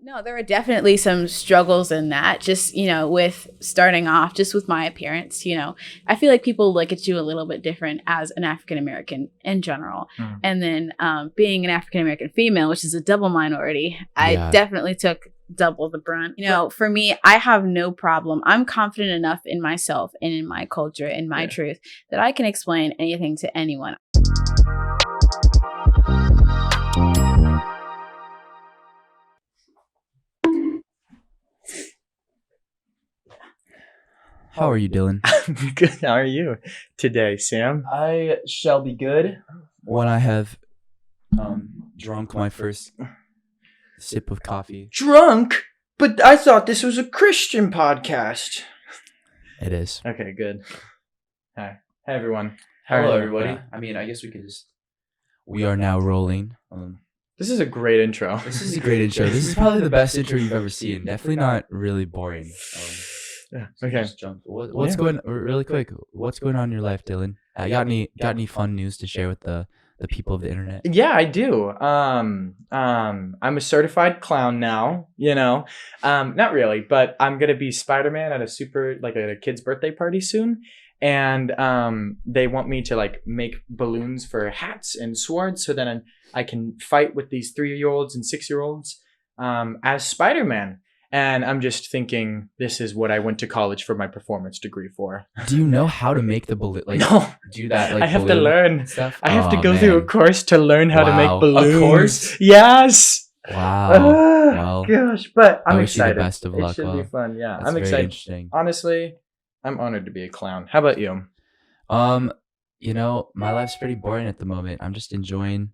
No, there are definitely some struggles in that. Just, with starting off, just with my appearance, I feel like people look at you a little bit different as an African American in general. And then being an African American female, which is a double minority, I definitely took double the brunt. For me, I have no problem. I'm confident enough in myself and in my culture and my truth that I can explain anything to anyone. How are you, Dylan? I'm good. How are you today, Sam? I shall be good when I have drunk my first sip of coffee. Drunk? But I thought this was a Christian podcast. It is. Okay, good. Hi. Hi, everyone. Hello, everybody. I mean, I guess we could just... We are now rolling. This is a great intro. This is a great intro. This is probably the best intro you've ever seen. Definitely not really boring. Okay. Just jump. What's going really quick? What's going on in your life, Dylan? Got any fun news to share with the people of the internet? Yeah, I do. I'm a certified clown now. Not really, but I'm gonna be Spider-Man at a kid's birthday party soon, and they want me to make balloons for hats and swords, so then I can fight with these 3-year-olds and 6-year-olds as Spider-Man. And I'm just thinking, this is what I went to college for my performance degree for. Do you know how to make the balloon? No. Do that. I have to learn. Stuff? I have to go through a course to learn how to make balloons. A course? Yes. Wow. Well, gosh, but I'm excited. You the best of luck. It should be fun. Yeah, I'm excited. Interesting. Honestly, I'm honored to be a clown. How about you? My life's pretty boring at the moment. I'm just enjoying,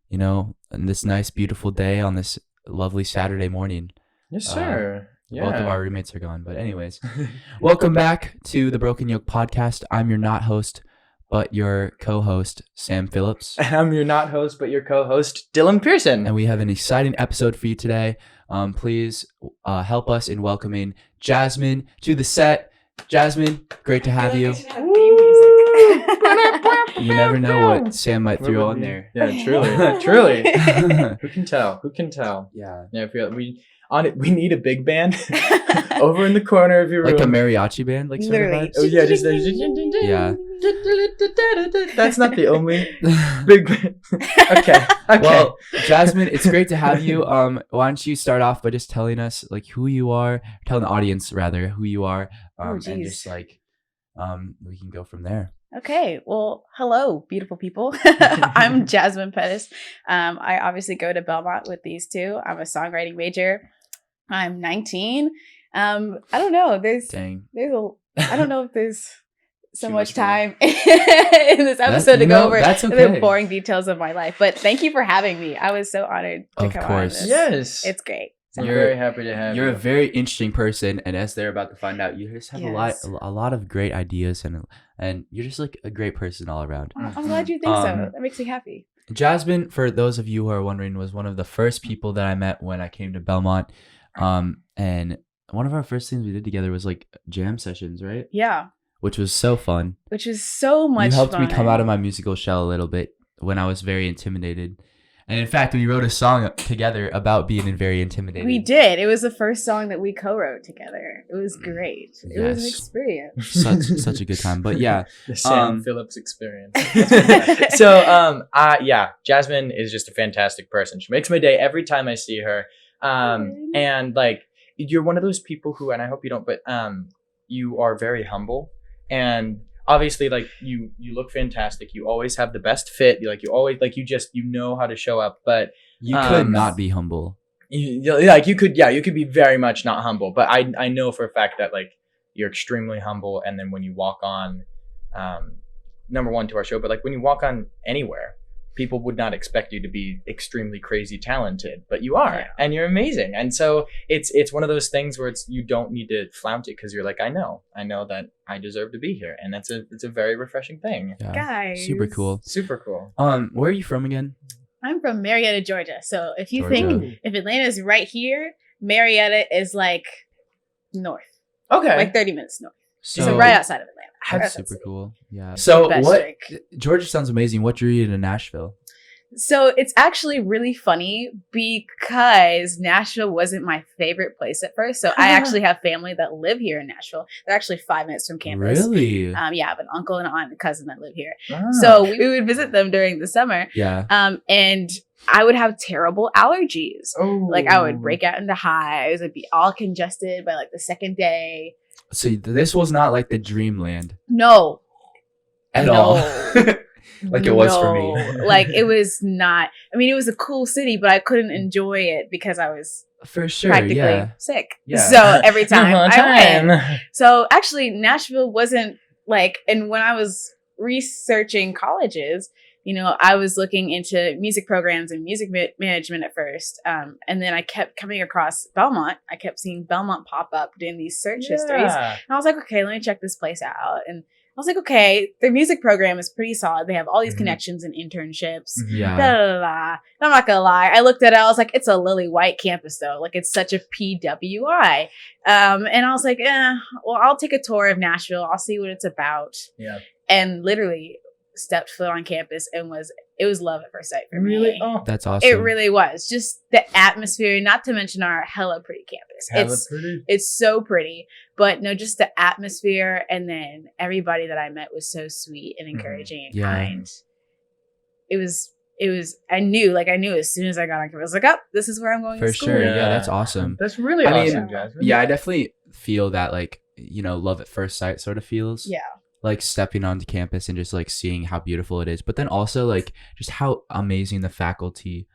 this nice, beautiful day on this lovely Saturday morning. Yes, sir. Both of our roommates are gone. But anyways, welcome back to the Broken Yolk podcast. I'm your not host, but your co-host, Sam Phillips. And I'm your not host, but your co-host, Dylan Pearson. And we have an exciting episode for you today. Please help us in welcoming Jasmine to the set. Jasmine, great to have you. You never know what Sam might throw on there. Yeah, truly. Who can tell? Yeah. I feel we need a big band over in the corner of your room. Like a mariachi band? Like literally. Oh, yeah, just yeah. That's not the only big band. Okay. Well, Jasmine, it's great to have you. Why don't you start off by just telling us who you are, telling the audience rather who you are, and just we can go from there. Okay, well, hello, beautiful people. I'm Jasmine Pettus. I obviously go to Belmont with these two. I'm a songwriting major. I'm 19. I don't know. I don't know if there's so much time in this episode to go over the boring details of my life. But thank you for having me. I was so honored to come on this. Yes. It's great. I'm very happy to have you. You're a very interesting person, and as they're about to find out, you just have a lot of great ideas, and you're just a great person all around. I'm glad you think so. That makes me happy. Jasmine, for those of you who are wondering, was one of the first people that I met when I came to Belmont. And one of our first things we did together was jam sessions, right? Yeah. Which was so fun. Which is so much fun. You helped me come out of my musical shell a little bit when I was very intimidated. And in fact, we wrote a song together about being very intimidated. We did. It was the first song that we co-wrote together. It was great. It was an experience. Such a good time. But yeah. The Sam Phillips experience. So, Jasmine is just a fantastic person. She makes my day every time I see her. And you're one of those people who, and I hope you don't, but you are very humble. And obviously, you look fantastic. You always have the best fit. You always you know how to show up. But you could not be humble. You could be very much not humble. But I know for a fact that you're extremely humble. And then when you walk on, number one, to our show, but when you walk on anywhere, people would not expect you to be extremely crazy talented, but you are, and you're amazing. And so it's one of those things where you don't need to flaunt it, because you're I know that I deserve to be here, and it's a very refreshing thing. Yeah. Guys, super cool. Where are you from again? I'm from Marietta, Georgia. So if you think if Atlanta's right here, Marietta is north. Okay, 30 minutes north. So right outside of Atlanta. That's super cool. Yeah. So Georgia sounds amazing. What drew you to Nashville? So it's actually really funny because Nashville wasn't my favorite place at first. So I actually have family that live here in Nashville. They're actually 5 minutes from campus. Really? Yeah, I have an uncle and an aunt and a cousin that live here. Ah. So we would visit them during the summer. Yeah. And I would have terrible allergies. Oh. Like I would break out into hives. I'd be all congested by like the second day. So this was not like the dreamland No. at all. Like it was for me. Like it was not. I mean, it was a cool city, but I couldn't enjoy it because I was For sure. practically sick. Yeah. So every time I went. Time. So actually, Nashville wasn't like. And when I was researching colleges, you know, I was looking into music programs and music management at first. And then I kept coming across Belmont. I kept seeing Belmont pop up in these search histories. And I was like, okay, let me check this place out. And I was like, okay, their music program is pretty solid. They have all these connections and internships. Yeah. Da, da, da, da. I'm not gonna lie. I looked at it. I was like, it's a lily white campus though. Like it's such a PWI. And I was like, well, I'll take a tour of Nashville. I'll see what it's about. Yeah. And literally stepped foot on campus and it was love at first sight for me. Really? Oh, That's awesome. It really was. Just the atmosphere, not to mention our hella pretty campus. pretty. It's so pretty. But no, just the atmosphere, and then everybody that I met was so sweet and encouraging and kind. It was I knew as soon as I got on campus, I was like, oh, this is where I'm going For to school. sure. Yeah, that's awesome. That's really awesome, Jasmine. Yeah, I definitely feel that, like, you know, love at first sight sort of feels. Yeah. Like stepping onto campus and just like seeing how beautiful it is, but then also like just how amazing the faculty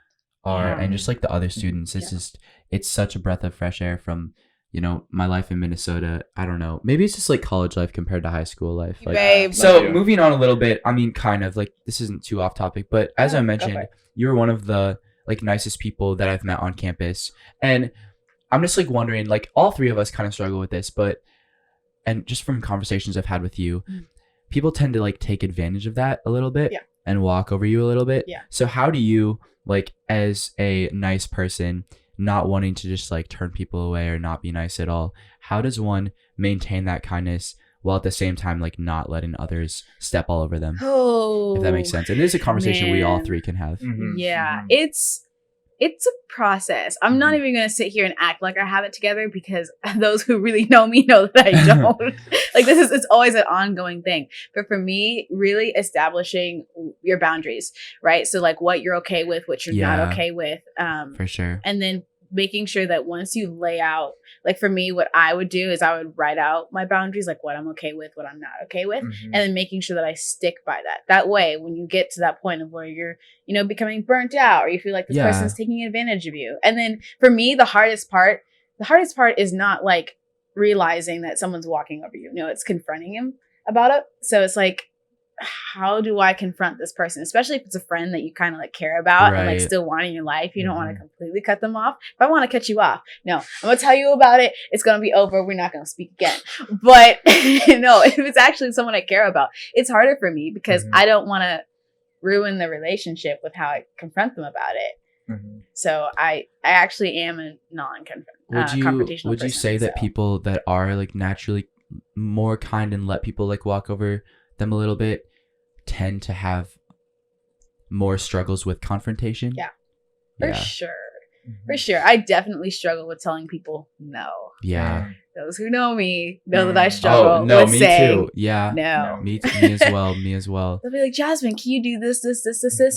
are and just like the other students. It's just, it's such a breath of fresh air from, you know, my life in Minnesota. I don't know, maybe it's just like college life compared to high school life. Like, Babe. so moving on a little bit, I mean, kind of like this isn't too off topic, but as I mentioned, you were one of the like nicest people that I've met on campus, and I'm just like wondering, like all three of us kind of struggle with this, but and just from conversations I've had with you, people tend to like take advantage of that a little bit and walk over you a little bit. Yeah. So how do you, like, as a nice person, not wanting to just like turn people away or not be nice at all, how does one maintain that kindness while at the same time like not letting others step all over them? Oh, if that makes sense. And it is a conversation we all man. three can have. Yeah, it's a process. I'm not even going to sit here and act like I have it together, because those who really know me know that I don't. Like it's always an ongoing thing. But for me, really establishing your boundaries, right? So like what you're okay with, what you're not okay with. For sure. And then making sure that once you lay out, like for me, what I would do is I would write out my boundaries, like what I'm okay with, what I'm not okay with, and then making sure that I stick by that. That way, when you get to that point of where you're, you know, becoming burnt out, or you feel like this person's taking advantage of you. And then for me, the hardest part is not like realizing that someone's walking over you. No, it's confronting him about it. So it's like, how do I confront this person, especially if it's a friend that you kind of like care about and like still want in your life? You don't want to completely cut them off. If I want to cut you off, no, I'm gonna tell you about it. It's gonna be over. We're not gonna speak again. But no, if it's actually someone I care about, it's harder for me because I don't want to ruin the relationship with how I confront them about it. So I actually am a non-confrontational person. Would you say that people that are like naturally more kind and let people like walk over them a little bit tend to have more struggles with confrontation? For sure. I definitely struggle with telling people no. Those who know me know that I struggle with saying no. Me as well. They'll be like, Jasmine, can you do this?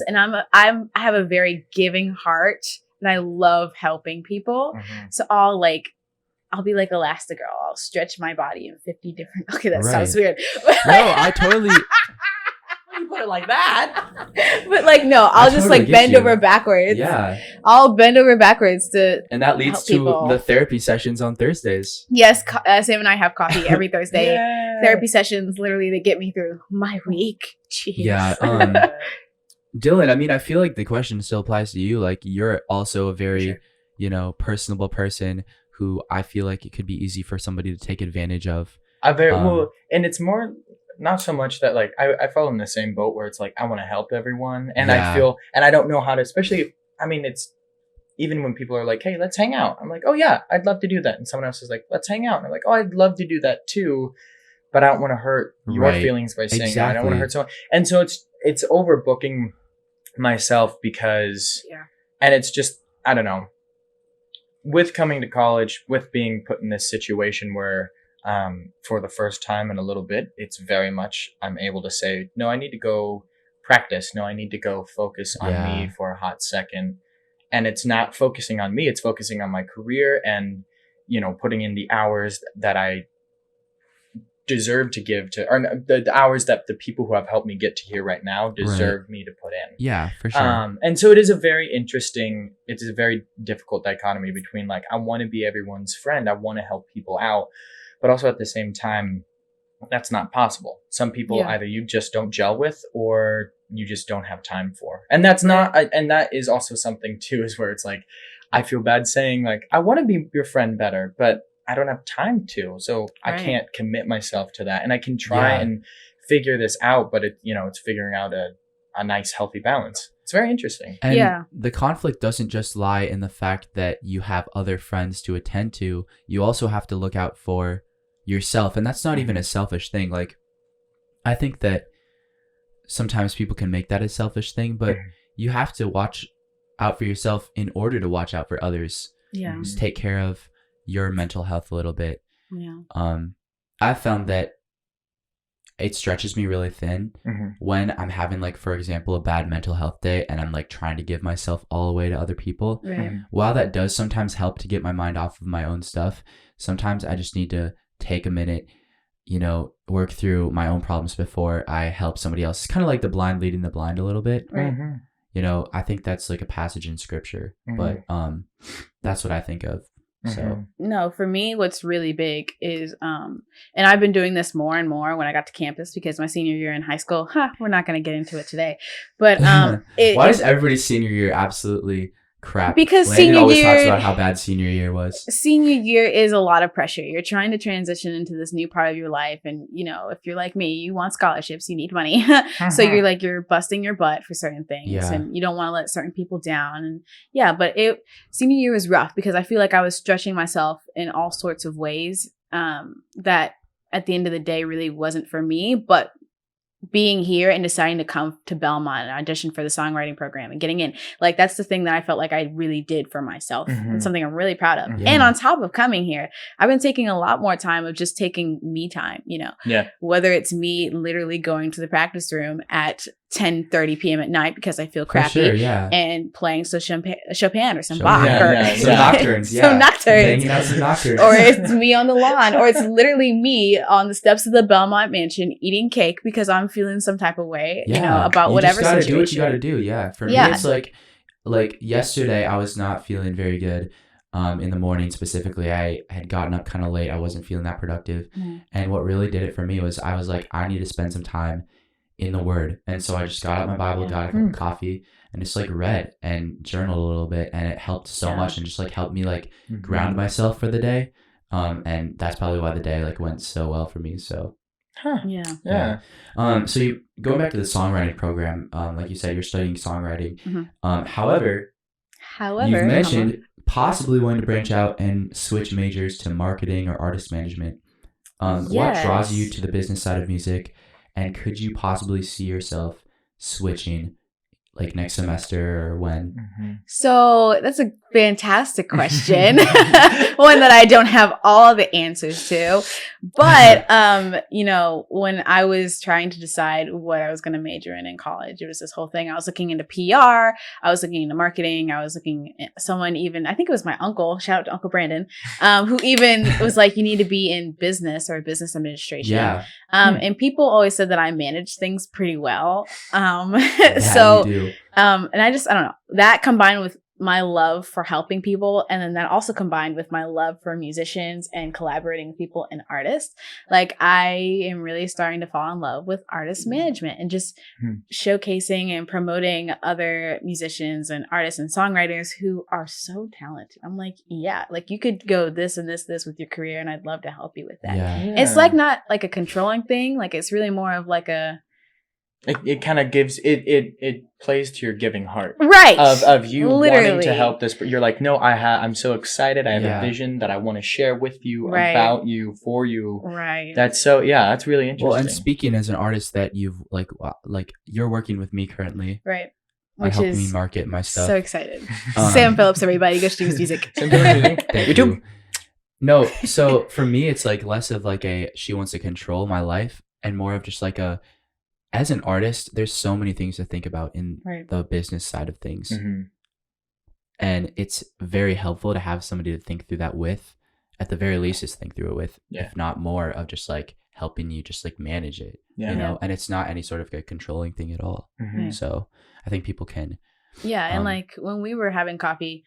And I have a very giving heart, and I love helping people. So I'll be like Elastigirl. I'll stretch my body in 50 different. Okay, that sounds weird. No, I totally. You put it like that. But like, no, I'll just totally like bend over backwards. Yeah. I'll bend over backwards to. And that leads to the therapy sessions on Thursdays. Yes, Sam and I have coffee every Thursday. Therapy sessions, literally, they get me through my week. Jeez. Yeah. Dylan, I mean, I feel like the question still applies to you. Like, you're also a very, you know, personable person who I feel like it could be easy for somebody to take advantage of. Well, and it's more not so much that like I fall in the same boat where it's like I want to help everyone, and I feel, and I don't know how to, especially, I mean, it's even when people are like, hey, let's hang out, I'm like, oh yeah, I'd love to do that, and someone else is like, let's hang out, and I'm like, oh, I'd love to do that too, but I don't want to hurt your feelings by saying that. I don't want to hurt someone. And so it's overbooking myself because, and it's just, I don't know, with coming to college, with being put in this situation where for the first time in a little bit, it's very much, I'm able to say, no, I need to go practice. No, I need to go focus on me for a hot second. And it's not focusing on me, it's focusing on my career and, you know, putting in the hours that I deserve to give to, or the hours that the people who have helped me get to here right now deserve me to put in. Yeah, for sure. And so it is a very interesting, it's a very difficult dichotomy between like, I want to be everyone's friend. I want to help people out, but also at the same time, that's not possible. Some people either you just don't gel with or you just don't have time for. And that's not, and that is also something too, is where it's like, I feel bad saying like, I want to be your friend better, but I don't have time to. So I can't commit myself to that. And I can try and figure this out, but it, you know, it's figuring out a nice, healthy balance. It's very interesting. And the conflict doesn't just lie in the fact that you have other friends to attend to. You also have to look out for yourself. And that's not even a selfish thing. Like, I think that sometimes people can make that a selfish thing, but you have to watch out for yourself in order to watch out for others. Yeah. Just take care of your mental health a little bit. Yeah. I found that it stretches me really thin when I'm having, like, for example, a bad mental health day and I'm like trying to give myself all away to other people. Right. While that does sometimes help to get my mind off of my own stuff, sometimes I just need to take a minute, you know, work through my own problems before I help somebody else. It's kind of like the blind leading the blind a little bit. Right. You know, I think that's like a passage in scripture, but that's what I think of. So no, for me, what's really big is, and I've been doing this more and more when I got to campus because my senior year in high school, we're not going to get into it today, but why is everybody's senior year absolutely crap? Because Landon senior always year talks about how bad senior year was. Senior year is a lot of pressure. You're trying to transition into this new part of your life, and you know, if you're like me, you want scholarships, you need money, so you're busting your butt for certain things, and you don't want to let certain people down. And but senior year was rough because I feel like I was stretching myself in all sorts of ways that at the end of the day really wasn't for me, but being here and deciding to come to Belmont and audition for the songwriting program and getting in, like, that's the thing that I felt like I really did for myself. It's something I'm really proud of. And on top of coming here, I've been taking a lot more time of just taking me time, you know, whether it's me literally going to the practice room at 10:30 p.m. at night because I feel crappy and playing some Chopin or some Bach or some nocturnes, some nocturnes. Out some nocturnes. Or it's me on the lawn, or it's literally me on the steps of the Belmont Mansion eating cake because I'm feeling some type of way, you know, about whatever situation. You just gotta situation. do what you gotta do. Yeah. For me, it's like yesterday I was not feeling very good. In the morning specifically, I had gotten up kind of late. I wasn't feeling that productive. And what really did it for me was I was like, I need to spend some time in the Word. And so I just got out my Bible, got a cup of coffee, and just like read and journaled a little bit, and it helped so much and just like helped me like ground myself for the day. And that's probably why the day like went so well for me. So so you going back to the songwriting program, like you said, you're studying songwriting. However, you've mentioned possibly wanting to branch out and switch majors to marketing or artist management. What draws you to the business side of music? And could you possibly see yourself switching like next semester or when? So that's a fantastic question. One that I don't have all the answers to. But, you know, when I was trying to decide what I was going to major in college, it was this whole thing. I was looking into PR. I was looking into marketing. I was looking at someone even, I think it was my uncle, shout out to Uncle Brandon, who even was like, you need to be in business or business administration. And people always said that I managed things pretty well. So, you do. and I don't know, that combined with my love for helping people, and then that also combined with my love for musicians and collaborating with people and artists, like I am really starting to fall in love with artist management and just showcasing and promoting other musicians and artists and songwriters who are so talented. I'm like, like you could go this and this with your career, and I'd love to help you with that. It's like not like a controlling thing, like it's really more of like a It kind of gives it plays to your giving heart, right? Of you wanting to help this, but you're like, no, I'm so excited. I have a vision that I want to share with you, about you, for you. Right. That's that's really interesting. Well, and speaking as an artist that you've like you're working with me currently, right? by helping me market my stuff. So excited. Sam Phillips, everybody, go stream his music. Sam Phillips music. YouTube. No, so for me, it's like less of like she wants to control my life and more of just like as an artist, there's so many things to think about in the business side of things. Mm-hmm. And it's very helpful to have somebody to think through that with, at the very least, is think through it with, if not more of just like helping you just like manage it, you know, and it's not any sort of a controlling thing at all. Mm-hmm. So I think people can. Yeah. And like when we were having coffee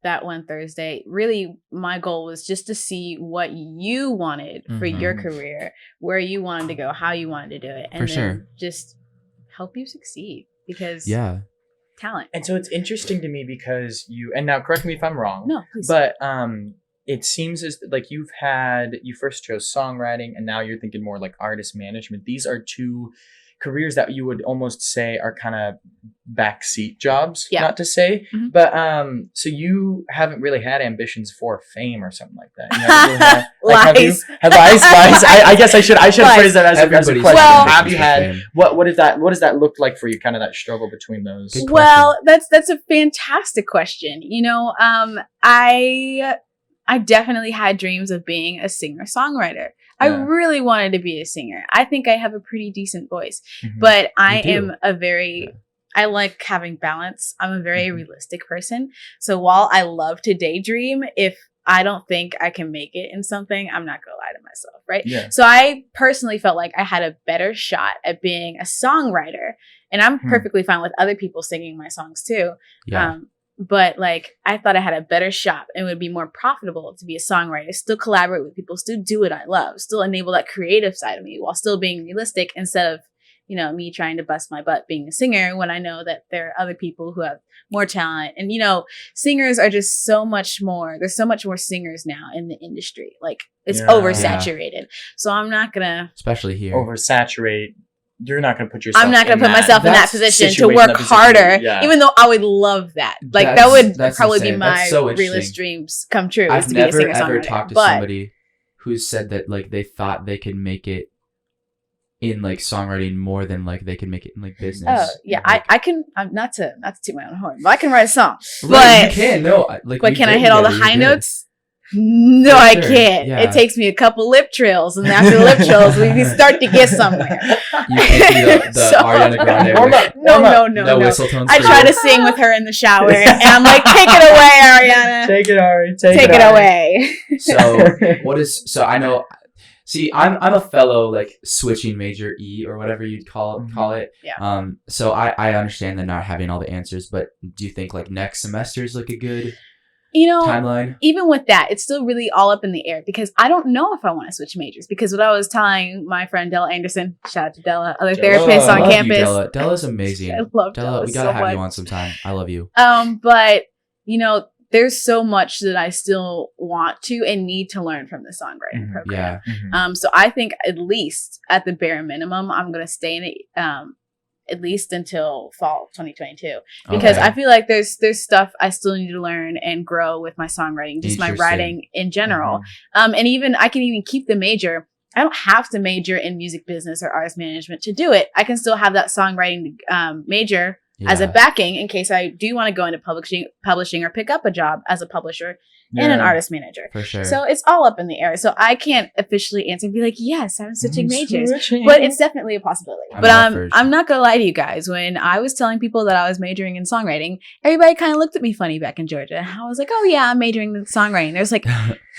that one Thursday, really my goal was just to see what you wanted for your career, where you wanted to go, how you wanted to do it. And then just help you succeed because talent. And so it's interesting to me because and now correct me if I'm wrong. No, please. But it seems as like you first chose songwriting and now you're thinking more like artist management. These are two careers that you would almost say are kind of backseat jobs, not to say, but so you haven't really had ambitions for fame or something like that. You haven't really had, like, lies. Lies. I guess I should phrase that as a question. Well, have you had what does that look like for you? Kind of that struggle between those. Well, that's a fantastic question. You know, I definitely had dreams of being a singer-songwriter. I really wanted to be a singer. I think I have a pretty decent voice, but I am I like having balance. I'm a very realistic person. So while I love to daydream, if I don't think I can make it in something, I'm not going to lie to myself, right? Yeah. So I personally felt like I had a better shot at being a songwriter, and I'm perfectly fine with other people singing my songs too. Yeah. But like, I thought I had a better shot and it would be more profitable to be a songwriter, still collaborate with people, still do what I love, still enable that creative side of me while still being realistic instead of, you know, me trying to bust my butt being a singer when I know that there are other people who have more talent. And, you know, singers are just so much more. There's so much more singers now in the industry. Like it's oversaturated. Yeah. So I'm not going to. Especially here. Oversaturate. You're not going to put yourself. I'm not going to put myself in that position to work harder, even though I would love that. Like that would probably be my realest dreams come true. I've never ever talked to somebody who said that like they thought they could make it in like songwriting more than like they can make it in like business. Oh yeah, like, I can. I'm not to toot my own horn, but I can write a song. Right, but you can like. But can I hit all the high notes? No, I can't. Yeah. It takes me a couple lip trills, and after the lip trills, we start to get somewhere. You can't do the Ariana Grande. No whistle tones. I try to sing with her in the shower, and I'm like, "Take it away, Ariana. Take it, Ari. Take it away." So I know. See, I'm a fellow like switching major E or whatever you'd call it. Yeah. So I understand that not having all the answers, but do you think like next semester is like a good? You know, timeline? Even with that, it's still really all up in the air because I don't know if I want to switch majors. Because what I was telling my friend Della Anderson, shout out to Della, other therapist on campus. Della's amazing. I love Della. We gotta have you on sometime. I love you. But you know, there's so much that I still want to and need to learn from the songwriting program. Yeah. So I think at least at the bare minimum, I'm gonna stay in it. At least until fall 2022, because I feel like there's stuff I still need to learn and grow with my songwriting, just my writing in general. And even I can even keep the major. I don't have to major in music business or artist management to do it. I can still have that songwriting major as a backing in case I do want to go into publishing or pick up a job as a publisher and an artist manager. For sure. So it's all up in the air. So I can't officially answer and be like, yes, I'm switching majors. But it's definitely a possibility. I'm not going to lie to you guys. When I was telling people that I was majoring in songwriting, everybody kind of looked at me funny back in Georgia. I was like, oh yeah, I'm majoring in songwriting. There's like,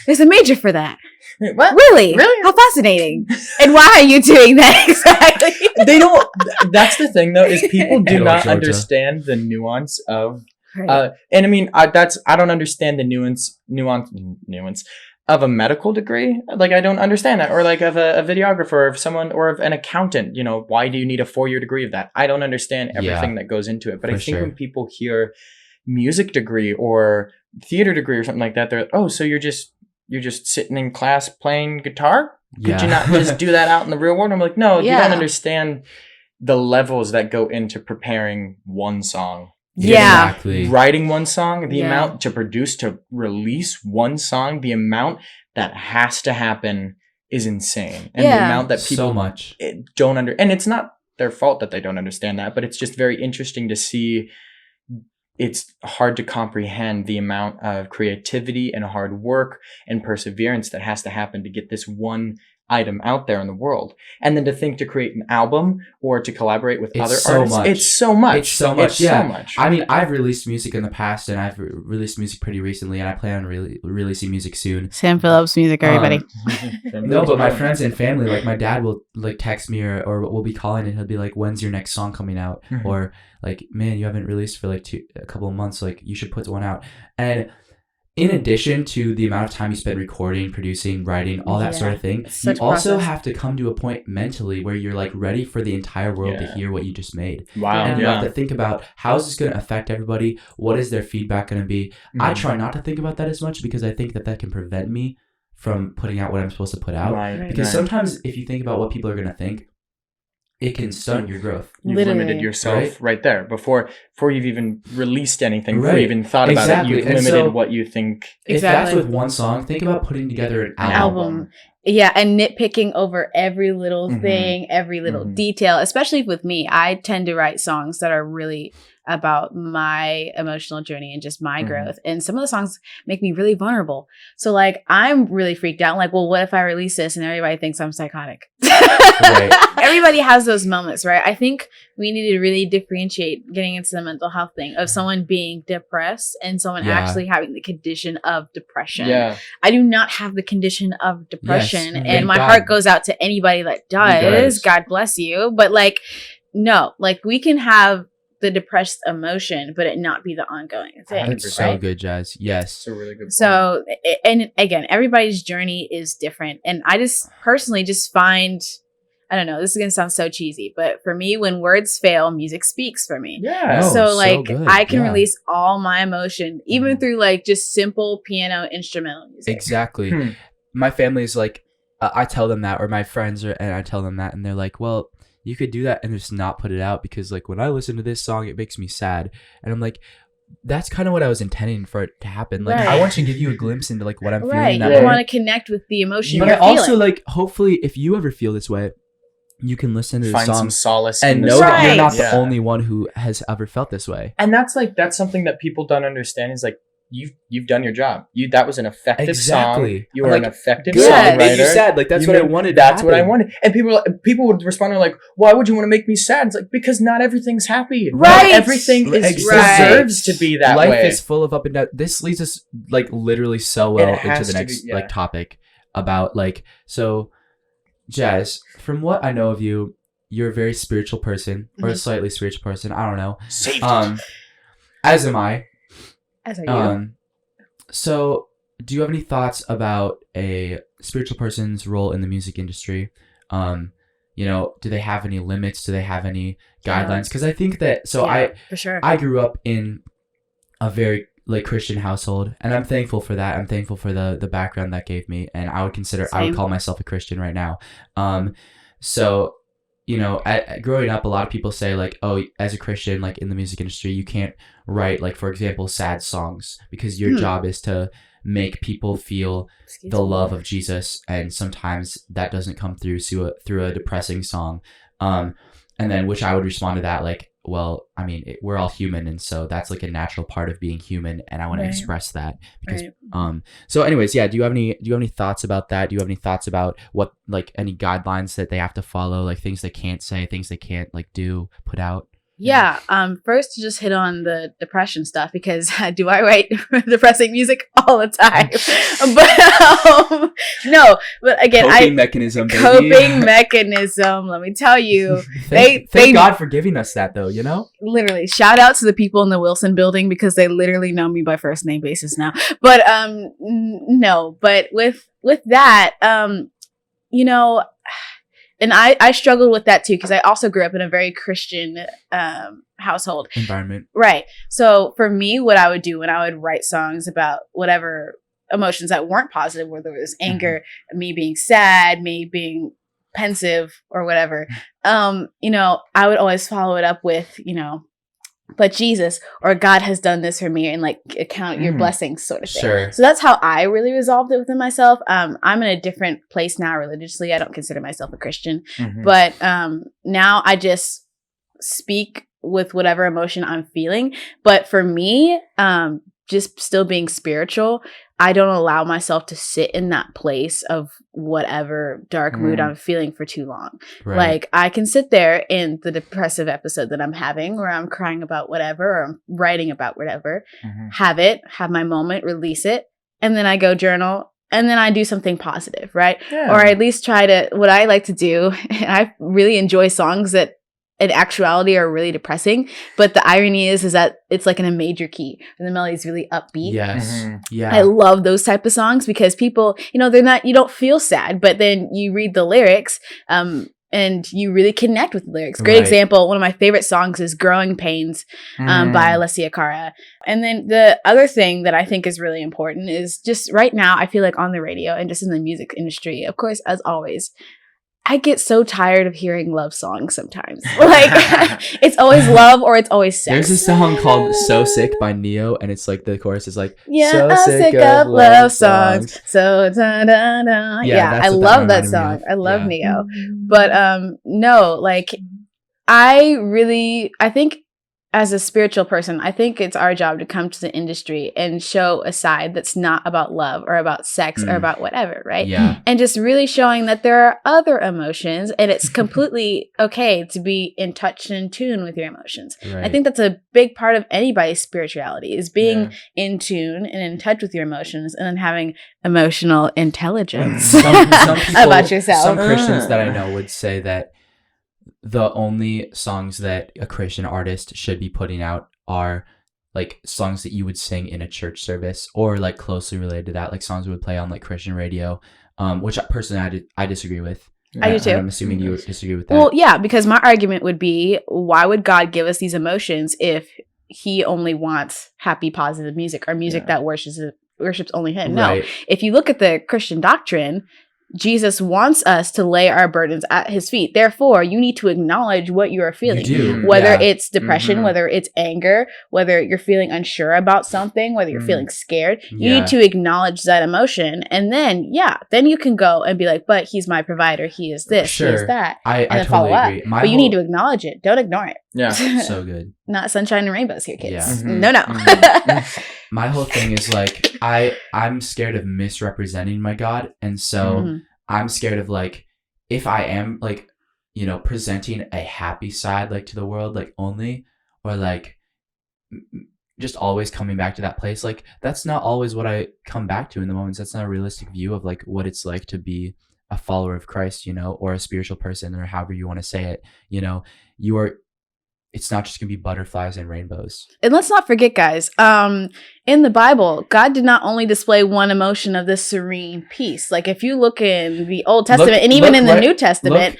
there's a major for that. What? Really? How fascinating. And why are you doing that exactly? They don't. That's the thing though, is people do not understand the nuance of and I mean, I don't understand the nuance of a medical degree. Like, I don't understand that. Or like of a videographer, of someone, or of an accountant. You know, why do you need a 4-year degree of that? I don't understand everything that goes into it. But I think when people hear music degree or theater degree or something like that, they're, oh, so you're just sitting in class playing guitar? Could you not just do that out in the real world? I'm like, no, you don't understand the levels that go into preparing one song. Yeah. Exactly. Writing one song, the amount to produce, to release one song, the amount that has to happen is insane. And the amount that people don't and it's not their fault that they don't understand that, but it's just very interesting to see. It's hard to comprehend the amount of creativity and hard work and perseverance that has to happen to get this one item out there in the world. And then to think to create an album or to collaborate with other artists. It's so much. I mean, I've released music in the past, and I've released music pretty recently, and I plan on releasing music soon. Sam Phillips music, everybody. No, but my friends and family, like my dad will like text me or we'll be calling and he'll be like, when's your next song coming out? Mm-hmm. Or like, man, you haven't released for like a couple of months, like you should put one out. And in addition to the amount of time you spend recording, producing, writing, all that sort of thing, you also have to come to a point mentally where you're like ready for the entire world to hear what you just made. Wow. And you have to think about, how is this going to affect everybody? What is their feedback going to be? Mm-hmm. I try not to think about that as much because I think that can prevent me from putting out what I'm supposed to put out. Because sometimes if you think about what people are going to think, it can stunt your growth. You've limited yourself right there before you've even released anything, before you even thought about it. You've limited what you think. If that's with one song, think about putting together an album. Yeah, and nitpicking over every little thing, every little detail, especially with me. I tend to write songs that are really about my emotional journey and just my growth. And some of the songs make me really vulnerable. So like, I'm really freaked out. I'm like, well, what if I release this and everybody thinks I'm psychotic? Everybody has those moments, right? I think we need to really differentiate getting into the mental health thing of someone being depressed and someone actually having the condition of depression. Yeah. I do not have the condition of depression, and my heart goes out to anybody that does. God bless you. But like, no, like we can have the depressed emotion, but it not be the ongoing thing. That's so good, Jazz. Yes. That's a really good point. So, and again, everybody's journey is different. And I just personally just find, I don't know, this is going to sound so cheesy, but for me, when words fail, music speaks for me. Yeah. So like, I can release all my emotion, even through like just simple piano instrumental music. Exactly. My family is like, I tell them that, or my friends and I tell them that, and they're like, well, you could do that and just not put it out because like when I listen to this song, it makes me sad. And I'm like, that's kind of what I was intending for it to happen. Like I want to give you a glimpse into like what I'm feeling. I want to connect with the emotion. But I also like, hopefully if you ever feel this way, you can listen to the song, some solace and know that you're not the only one who has ever felt this way. And that's something that people don't understand is like, you've done your job. That was an effective song. You were an effective songwriter. You said like that's what I wanted. That's what I wanted. And people would respond like, "Why would you want to make me sad?" It's like, because not everything's happy. Right. Not everything deserves to be that way. Life is full of up and down. This leads us like literally so well into the next like topic about like so. Jazz, from what I know of you, you're a very spiritual person or a slightly spiritual person. I don't know. As am I. As are you. So, do you have any thoughts about a spiritual person's role in the music industry? You know, do they have any limits? Do they have any guidelines? Because I think that for sure. I grew up in a very like Christian household, and I'm thankful for that. I'm thankful for the background that gave me, and I would call myself a Christian right now. So. You know, growing up, a lot of people say like, oh, as a Christian, like in the music industry, you can't write like, for example, sad songs because your job is to make people feel the love of Jesus. And sometimes that doesn't come through a depressing song. And then which I would respond to that like, well, I mean, we're all human. And so that's like a natural part of being human. And I want to express that because, so anyways, do you have any thoughts about that? Do you have any thoughts about what, like any guidelines that they have to follow, like things they can't say, things they can't like do, put out? Yeah. First to just hit on the depression stuff because do I write depressing music all the time? But no. But again, coping mechanism. Let me tell you, thank God for giving us that, though. You know, literally. Shout out to the people in the Wilson building because they literally know me by first name basis now. But no. But with that, you know. And I struggled with that too because I also grew up in a very Christian household environment. Right. So for me, what I would do when I would write songs about whatever emotions that weren't positive, whether it was anger, me being sad, me being pensive or whatever, you know, I would always follow it up with, you know, but Jesus or God has done this for me, and like count your blessings sort of thing. Sure. So that's how I really resolved it within myself. I'm in a different place now religiously. I don't consider myself a Christian, but now I just speak with whatever emotion I'm feeling. But for me, just still being spiritual, I don't allow myself to sit in that place of whatever dark mood I'm feeling for too long. Right. Like I can sit there in the depressive episode that I'm having, where I'm crying about whatever, or I'm writing about whatever, have my moment, release it, and then I go journal, and then I do something positive, right? Yeah. Or I at least try to, what I like to do, and I really enjoy songs that in actuality are really depressing, but the irony is that it's like in a major key and the melody is really upbeat. Yes. Yeah. I love those type of songs because people, they're not, you don't feel sad, but then you read the lyrics and you really connect with the lyrics. Great example, one of my favorite songs is Growing Pains by Alessia Cara. And then the other thing that I think is really important is just right now, I feel like on the radio and just in the music industry, of course, as always, I get so tired of hearing love songs sometimes. Like, it's always love or it's always sex. There's a song called So Sick by Neo, and it's like the chorus is like, so I'm sick of love songs. So da-da-da. Yeah, I love that song. I love Neo. But no, like, I think as a spiritual person, I think it's our job to come to the industry and show a side that's not about love or about sex or about whatever, right? Yeah. And just really showing that there are other emotions and it's completely okay to be in touch and in tune with your emotions. Right. I think that's a big part of anybody's spirituality is being in tune and in touch with your emotions and then having emotional intelligence some people, about yourself. Some Christians that I know would say that the only songs that a Christian artist should be putting out are like songs that you would sing in a church service or like closely related to that, like songs we would play on like Christian radio, which personally I disagree with. I do too. I'm assuming you would disagree with that. Well, yeah, because my argument would be, why would God give us these emotions if he only wants happy, positive music or music that worships only him? No. If you look at the Christian doctrine, Jesus wants us to lay our burdens at his feet. Therefore, you need to acknowledge what you are feeling. You do. Whether it's depression, whether it's anger, whether you're feeling unsure about something, whether you're feeling scared. You need to acknowledge that emotion. And then, then you can go and be like, but he's my provider. He is this, he is that. And then totally agree. But you need to acknowledge it. Don't ignore it. Yeah. So good. Not sunshine and rainbows here, kids. Yeah. No. My whole thing is like, I'm scared of misrepresenting my God. And so I'm scared of like, if I am like, presenting a happy side, like to the world, like only, or like just always coming back to that place. Like that's not always what I come back to in the moments. That's not a realistic view of like what it's like to be a follower of Christ, or a spiritual person, or however you want to say it. It's not just going to be butterflies and rainbows. And let's not forget, guys, in the Bible, God did not only display one emotion of this serene peace. Like if you look in the Old Testament and even in the New Testament,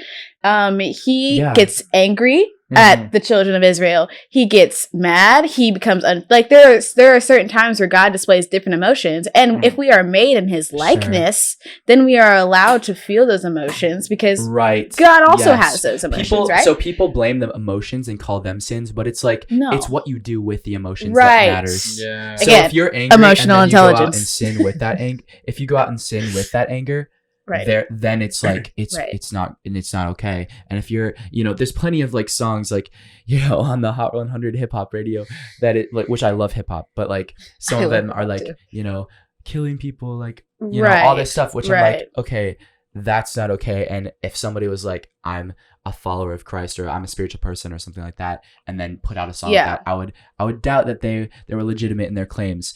he gets angry at the children of Israel. He gets mad. He becomes there are certain times where God displays different emotions. And if we are made in his likeness, then we are allowed to feel those emotions because God also has those emotions, right? So people blame the emotions and call them sins, but it's like, it's what you do with the emotions that matters. Yeah. So Again, if you're angry emotional and then you intelligence. go out and sin with that if you go out and sin with that anger, then it's like it's not okay. And if you're there's plenty of like songs like on the Hot 100 hip hop radio that it like, which I love hip hop, but like some of them are like killing people, like all this stuff, which I'm like, okay, that's not okay. And if somebody was like, I'm a follower of Christ or I'm a spiritual person or something like that, and then put out a song like that, I would doubt that they were legitimate in their claims.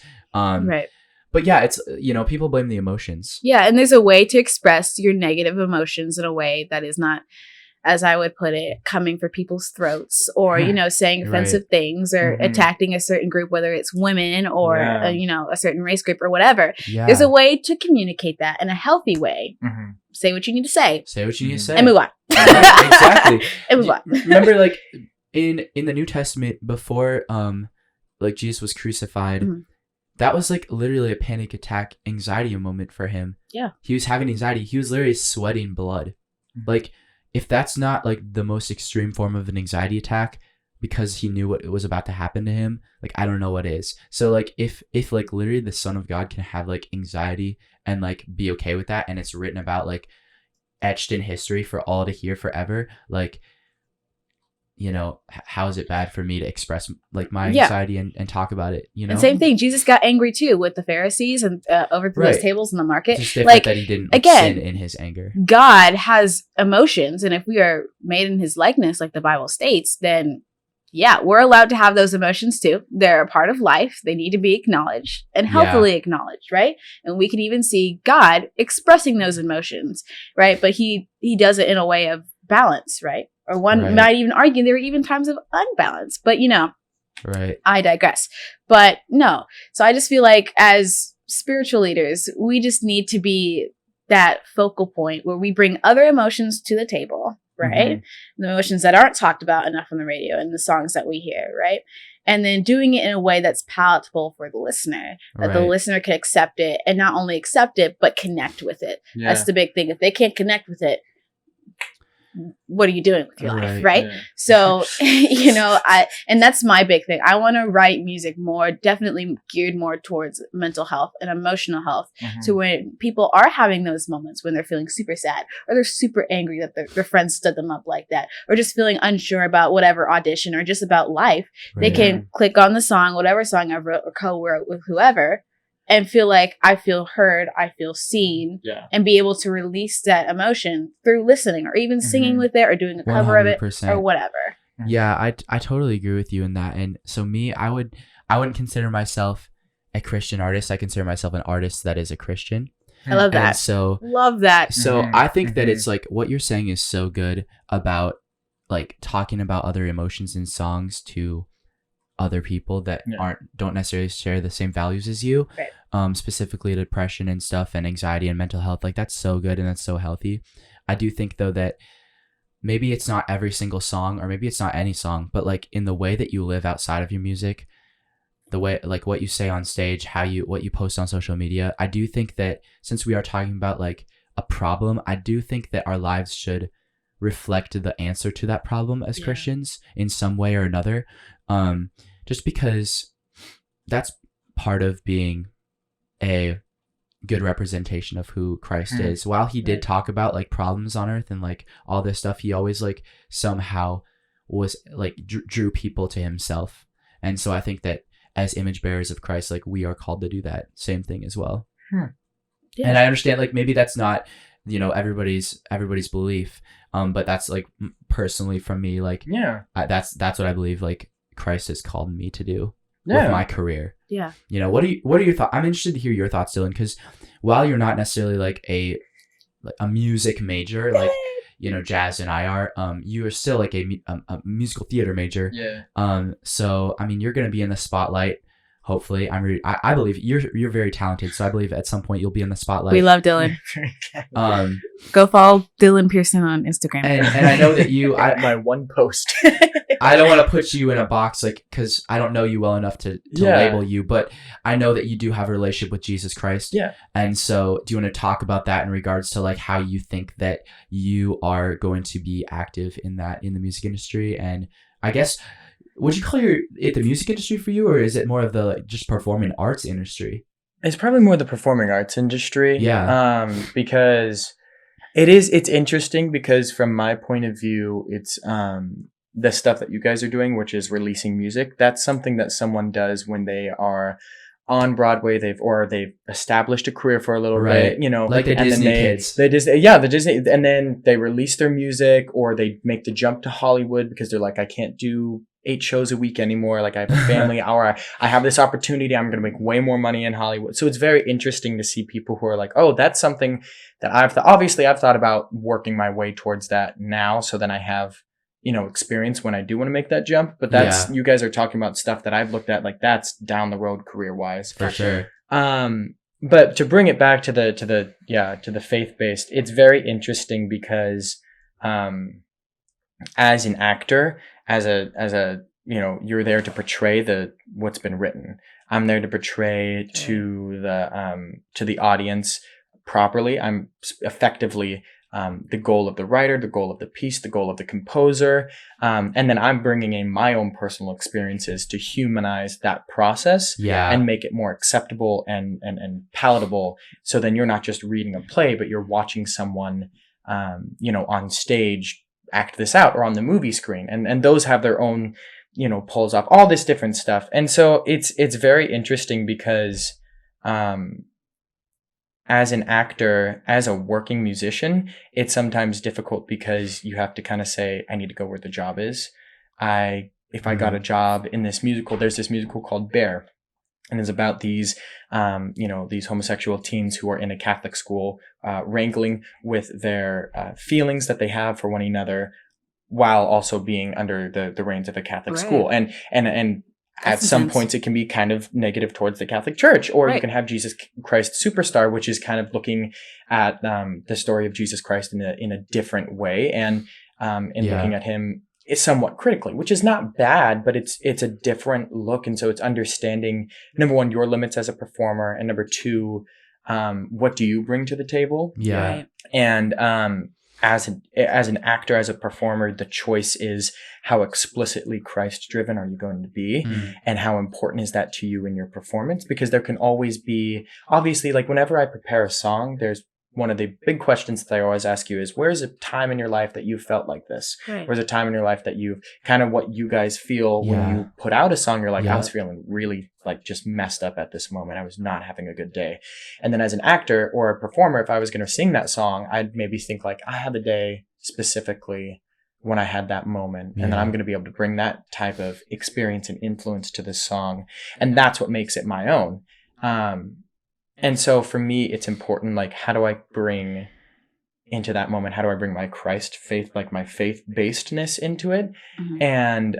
But yeah, it's, people blame the emotions. Yeah, and there's a way to express your negative emotions in a way that is not, as I would put it, coming for people's throats or, saying offensive things or attacking a certain group, whether it's women or, a certain race group or whatever. Yeah. There's a way to communicate that in a healthy way. Say what you need to say. Say what you need to say. And move on. Exactly. And move on. Remember, like, in the New Testament, before, like, Jesus was crucified, that was like literally a panic attack, anxiety moment for him. Yeah. He was having anxiety. He was literally sweating blood. Like, if that's not like the most extreme form of an anxiety attack, because he knew what was about to happen to him, like I don't know what is. So like if like literally the Son of God can have like anxiety and like be okay with that, and it's written about, like etched in history for all to hear forever, like, you know, how is it bad for me to express like my anxiety and talk about it, you know? And same thing, Jesus got angry too with the Pharisees and overthrew those tables in the market. It's just different that he didn't sin in his anger. God has emotions, and if we are made in his likeness, like the Bible states, then yeah, we're allowed to have those emotions too. They're a part of life. They need to be acknowledged and healthily acknowledged, right? And we can even see God expressing those emotions, right? But he does it in a way of balance, right? Or one might even argue there are even times of unbalance. But, you know, I digress. But no. So I just feel like as spiritual leaders, we just need to be that focal point where we bring other emotions to the table, right? Mm-hmm. The emotions that aren't talked about enough on the radio and the songs that we hear, right? And then doing it in a way that's palatable for the listener, that the listener can accept it, and not only accept it, but connect with it. Yeah. That's the big thing. If they can't connect with it, what are you doing with your life, right? Yeah. So, you know, and that's my big thing. I want to write music more, definitely geared more towards mental health and emotional health. Mm-hmm. So when people are having those moments when they're feeling super sad, or they're super angry that their friends stood them up like that, or just feeling unsure about whatever audition or just about life, they can click on the song, whatever song I wrote or co-wrote with whoever, and feel like I feel heard, I feel seen, and be able to release that emotion through listening or even singing with it or doing a cover 100%. Of it or whatever. Yeah, I totally agree with you in that. And so me, I wouldn't consider myself a Christian artist. I consider myself an artist that is a Christian. I love that. And so love that. So I think that it's like what you're saying is so good about like talking about other emotions in songs to other people that don't necessarily share the same values as you, specifically depression and stuff and anxiety and mental health. Like that's so good and that's so healthy. I do think though that maybe it's not every single song, or maybe it's not any song, but like in the way that you live outside of your music, the way like what you say on stage, what you post on social media. I do think that since we are talking about like a problem, I do think that our lives should reflect the answer to that problem as Christians in some way or another. Just because that's part of being a good representation of who Christ is. While he did talk about like problems on earth and like all this stuff, he always like somehow was like drew people to himself. And so I think that as image bearers of Christ, like we are called to do that same thing as well. And I understand like maybe that's not, you know, everybody's belief. But that's like personally from me, like that's what I believe like Christ has called me to do with my career. Yeah. You know, what are your thoughts? I'm interested to hear your thoughts, Dylan, because while you're not necessarily like a music major, like, you know, Jazz and I are, you are still like a musical theater major. Yeah. So, I mean, you're going to be in the spotlight. Hopefully, I believe you're very talented, so I believe at some point you'll be in the spotlight. We love Dylan. Go follow Dylan Pearson on Instagram. And I know that you, my one post. I don't want to put you in a box, like, because I don't know you well enough to label you, but I know that you do have a relationship with Jesus Christ. Yeah. And so, do you want to talk about that in regards to like how you think that you are going to be active in the music industry? And I guess, would you call it the music industry for you, or is it more of the like, just performing arts industry? It's probably more the performing arts industry. Yeah. Because it's interesting because from my point of view, it's the stuff that you guys are doing, which is releasing music. That's something that someone does when they are on Broadway. They've established a career for a little bit, you know, like the Disney kids. The Disney, and then they release their music, or they make the jump to Hollywood because they're like, I can't do 8 shows a week anymore. Like I have a family, or I have this opportunity. I'm going to make way more money in Hollywood. So it's very interesting to see people who are like, oh, that's something that I've thought about working my way towards that now. So then I have, you know, experience when I do want to make that jump. But that's, you guys are talking about stuff that I've looked at, like that's down the road career wise. For sure. But to bring it back to the faith-based, it's very interesting because, as an actor, as a, you know, you're there to portray what's been written. I'm there to portray to the audience properly. I'm effectively the goal of the writer, the goal of the piece, the goal of the composer. And then I'm bringing in my own personal experiences to humanize that process and make it more acceptable and palatable. So then you're not just reading a play, but you're watching someone, on stage act this out, or on the movie screen. And those have their own, pulls off all this different stuff. And so it's very interesting because, as an actor, as a working musician, it's sometimes difficult because you have to kind of say, I need to go where the job is. If I got a job in this musical, there's this musical called Bear, and it's about these, these homosexual teens who are in a Catholic school, wrangling with their feelings that they have for one another, while also being under the reins of a Catholic school. And at some points it can be kind of negative towards the Catholic Church, or you can have Jesus Christ Superstar, which is kind of looking at the story of Jesus Christ in a different way, and looking at him is somewhat critically, which is not bad, but it's a different look. And so it's understanding, number one, your limits as a performer, and number two, what do you bring to the table? And as an actor, as a performer, the choice is how explicitly Christ-driven are you going to be, and how important is that to you in your performance? Because there can always be, obviously, like whenever I prepare a song, there's one of the big questions that I always ask you is, where's a time in your life that you felt like this? Where's a time in your life that you've kind of what you guys feel when you put out a song, you're like, I was feeling really like just messed up at this moment. I was not having a good day. And then as an actor or a performer, if I was going to sing that song, I'd maybe think like, I had a day specifically when I had that moment. And then I'm going to be able to bring that type of experience and influence to this song. And that's what makes it my own. And so for me, it's important, like, how do I bring into that moment? How do I bring my Christ faith, like my faith-basedness into it? And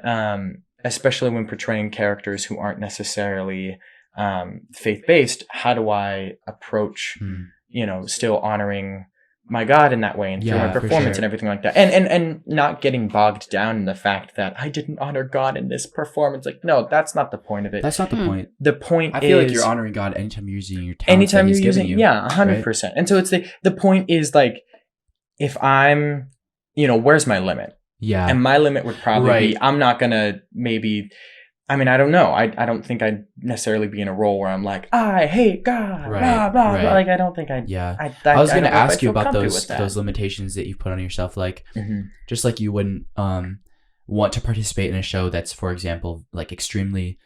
especially when portraying characters who aren't necessarily faith-based, how do I approach, still honoring my God in that way, and through my performance and everything like that, and not getting bogged down in the fact that I didn't honor God in this performance. Like, no, that's not the point of it. That's not the point. The point I feel like you're honoring God anytime you're using your talents. Anytime that you're using, 100%. Right? And so it's the point is like, if I'm, where's my limit? And my limit would probably be, I'm not gonna I don't know. I don't think I'd necessarily be in a role where I'm like, I hate God, blah, blah, blah. Like, I don't think I'd... I was going to ask you about those limitations that you've put on yourself. Like, just like you wouldn't want to participate in a show that's, for example, like extremely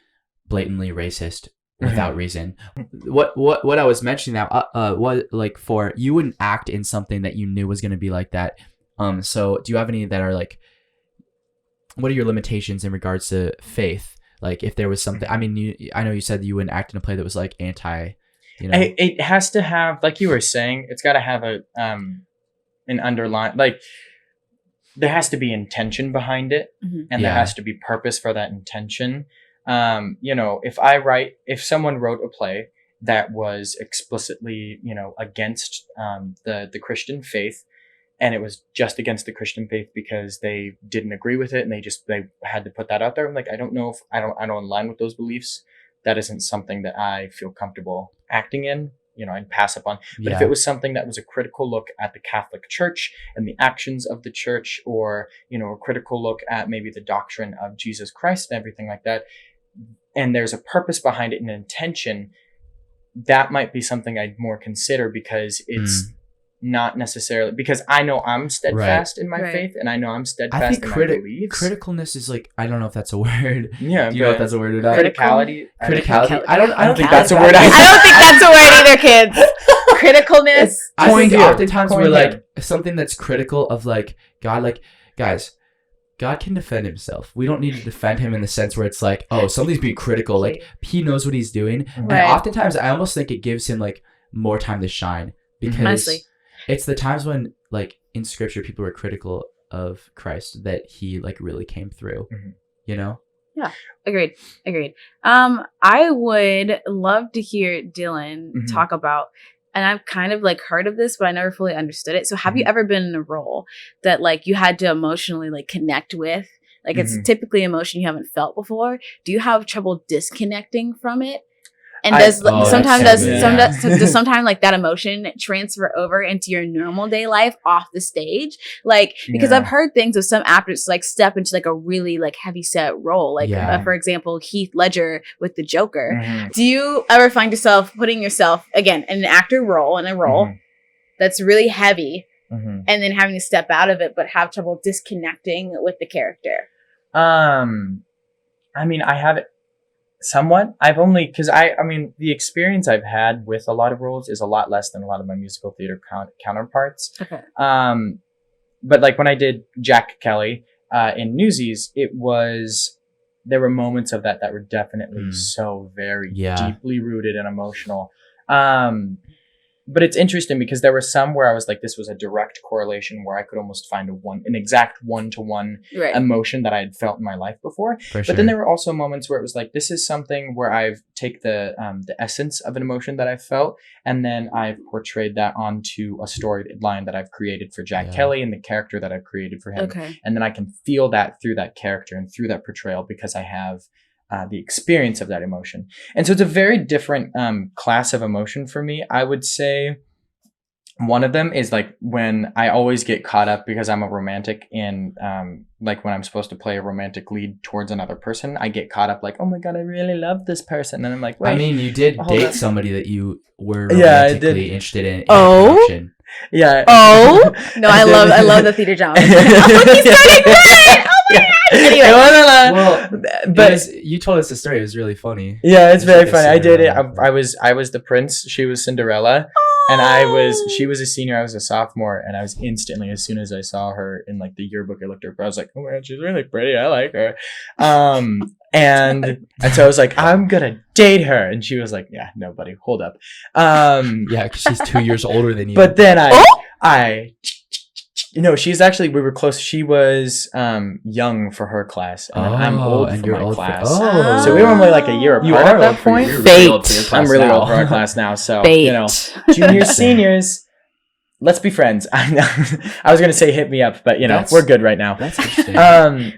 blatantly racist without reason. What I was mentioning now, what like for, you wouldn't act in something that you knew was going to be like that. So do you have any that are like, what are your limitations in regards to faith? Like, if there was something, I know you said that you wouldn't act in a play that was like anti, It has to have, like you were saying, it's got to have an underline, like there has to be intention behind it, and there has to be purpose for that intention. If someone wrote a play that was explicitly, against the Christian faith, and it was just against the Christian faith because they didn't agree with it, and they had to put that out there. I'm like, I don't know if I don't align with those beliefs. That isn't something that I feel comfortable acting in. I'd pass up on. But if it was something that was a critical look at the Catholic Church and the actions of the church, or, a critical look at maybe the doctrine of Jesus Christ and everything like that, and there's a purpose behind it and an intention, that might be something I'd more consider, because it's not necessarily, because I know I'm steadfast in my faith, and I know I'm steadfast in my beliefs. Criticalness is like, I don't know if that's a word. Yeah, do you know if that's a word or not? Criticality. I don't think that's a word. I don't think that's a word either, kids. Criticalness. I think oftentimes we're like, something that's critical of like God, like, guys, God can defend himself. We don't need to defend him in the sense where it's like, oh, something's being critical. Like, he knows what he's doing. And oftentimes I almost think it gives him like more time to shine, because honestly, it's the times when, like, in scripture, people were critical of Christ that he, like, really came through, Yeah. Agreed. I would love to hear Dylan talk about, and I've kind of, like, heard of this, but I never fully understood it. So have you ever been in a role that, like, you had to emotionally, like, connect with? Like, it's typically emotion you haven't felt before. Do you have trouble disconnecting from it? And sometimes like that emotion transfer over into your normal day life off the stage? Like, because I've heard things of some actors like step into like a really like heavy set role. Like, for example, Heath Ledger with the Joker. Mm-hmm. Do you ever find yourself putting yourself, again, in an actor role, that's really heavy, and then having to step out of it, but have trouble disconnecting with the character? I mean, I have it. Somewhat. The experience I've had with a lot of roles is a lot less than a lot of my musical theater counterparts. Okay. But like when I did Jack Kelly in Newsies, there were moments of that were definitely so very deeply rooted and emotional. But it's interesting because there were some where I was like, this was a direct correlation where I could almost find an exact one-to-one emotion that I had felt in my life before. Then there were also moments where it was like, this is something where I've take the essence of an emotion that I felt, and then I've portrayed that onto a storyline that I've created for Jack Kelly and the character that I've created for him. Okay. And then I can feel that through that character and through that portrayal because I have the experience of that emotion. And so it's a very different class of emotion for me. I would say one of them is like when I always get caught up because I'm a romantic in like when I'm supposed to play a romantic lead towards another person, I get caught up like, oh my God, I really love this person. And I'm like, wait, I mean, you did date somebody that you were romantically interested in. Yeah. Oh no, I love the theater drama. He's starting right. Oh my God. Anyway, but you told us the story. It was really funny. Yeah, it's very funny. I did it. I was the prince. She was Cinderella, and she was a senior. I was a sophomore, and I was instantly, as soon as I saw her in like the yearbook, I looked at her. I was like, oh my God, she's really pretty. I like her. And so I was like, I'm gonna date her, and she was like, yeah, no, buddy, hold up. Yeah, because she's 2 years older than you. But then she's actually, we were close. She was young for her class, and I'm old for my class. So we were only like a year apart at that point. I'm really old for our class now. So, juniors, seniors, let's be friends. I was going to say hit me up, but we're good right now. That's interesting.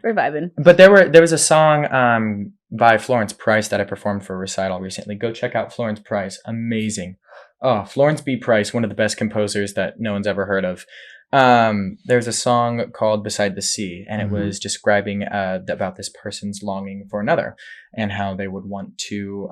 We're vibing. But there was a song by Florence Price that I performed for a recital recently. Go check out Florence Price. Amazing. Oh, Florence B. Price, one of the best composers that no one's ever heard of. There's a song called Beside the Sea, and it was describing about this person's longing for another and how they would want to,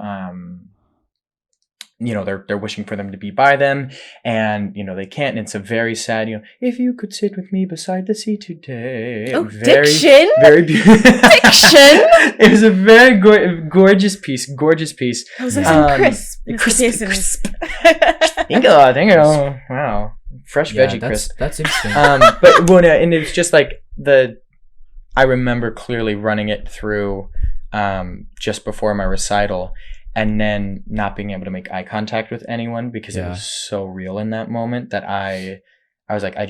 they're wishing for them to be by them, and, they can't. And it's a very sad, if you could sit with me beside the sea today. Oh, diction? Very beautiful. Diction? It was a very gorgeous piece. It was like crisp. Crisp. Thank you. Wow. Fresh veggie crisp. That's interesting. And it's just like I remember clearly running it through just before my recital, and then not being able to make eye contact with anyone because it was so real in that moment that I was like, I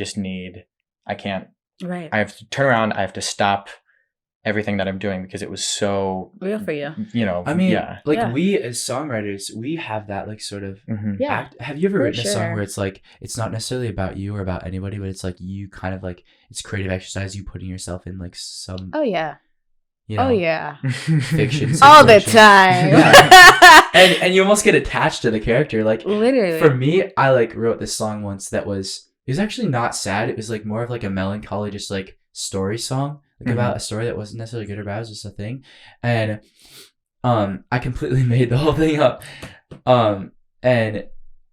can't. Right. I have to turn around. I have to stop everything that I'm doing because it was so real for you. I mean, we as songwriters, we have that like sort of act. Have you ever written a song where it's like, it's not necessarily about you or about anybody, but it's like you kind of like, it's creative exercise, you putting yourself in like some fiction all the time. and you almost get attached to the character. Like literally. For me, I like wrote this song once that it was actually not sad. It was like more of like a melancholy, just like story song. About a story that wasn't necessarily good or bad, it was just a thing. And I completely made the whole thing up. And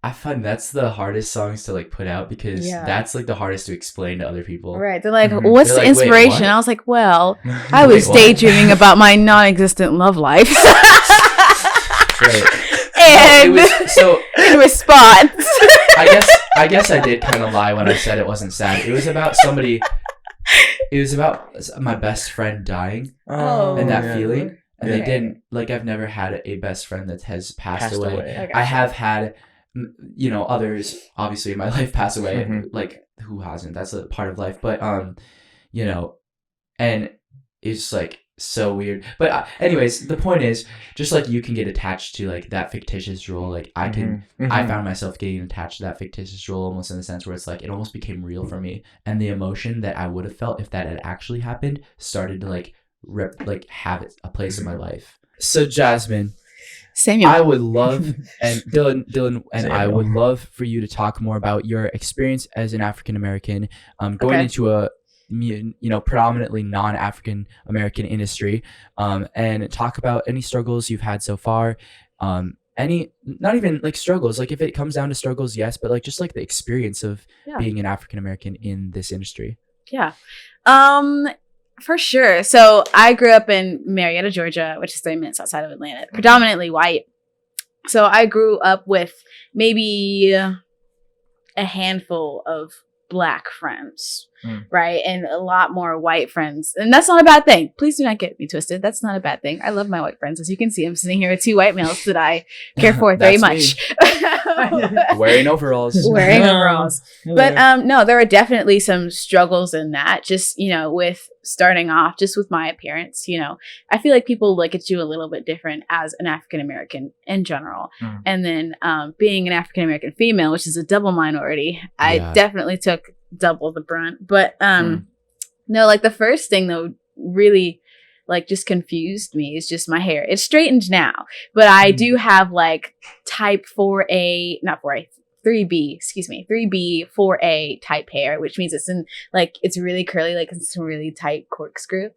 I find that's the hardest songs to like put out because that's like the hardest to explain to other people. Right. They're like, what's the inspiration? I was like, well, I was daydreaming about my non-existent love life. Right. And in response. I guess I did kind of lie when I said it wasn't sad. It was about somebody. It was about my best friend dying and that feeling. And they didn't, like, I've never had a best friend that has passed away. Okay. I have had, others obviously in my life pass away. Like, who hasn't? That's a part of life. But, and it's like so weird. But anyways, the point is, just like you can get attached to like that fictitious role, like I can, I found myself getting attached to that fictitious role almost in the sense where it's like, it almost became real for me. And the emotion that I would have felt if that had actually happened started to like have a place in my life. So Jasmine, Samuel. I would love, and Dylan and I would love for you to talk more about your experience as an African American, going into a predominantly non-African American industry, and talk about any struggles you've had so far. Any, not even like struggles, like if it comes down to struggles, yes, but like just like the experience of being an African American in this industry. Yeah. For sure. So I grew up in Marietta, Georgia, which is 30 minutes outside of Atlanta, predominantly white. So I grew up with maybe a handful of Black friends, right? And a lot more white friends. And that's not a bad thing. Please do not get me twisted. That's not a bad thing. I love my white friends. As you can see, I'm sitting here with 2 white males that I care for very much. Wearing overalls. But no, there are definitely some struggles in that. Just, with starting off, just with my appearance, I feel like people look at you a little bit different as an African American in general. And then being an African American female, which is a double minority, I definitely took double the brunt. But no, like the first thing though really like just confused me is just my hair. It's straightened now, but I do have like type 4A, not 4A, 3B, 4A type hair, which means it's in like, it's really curly, like it's a really tight corkscrew.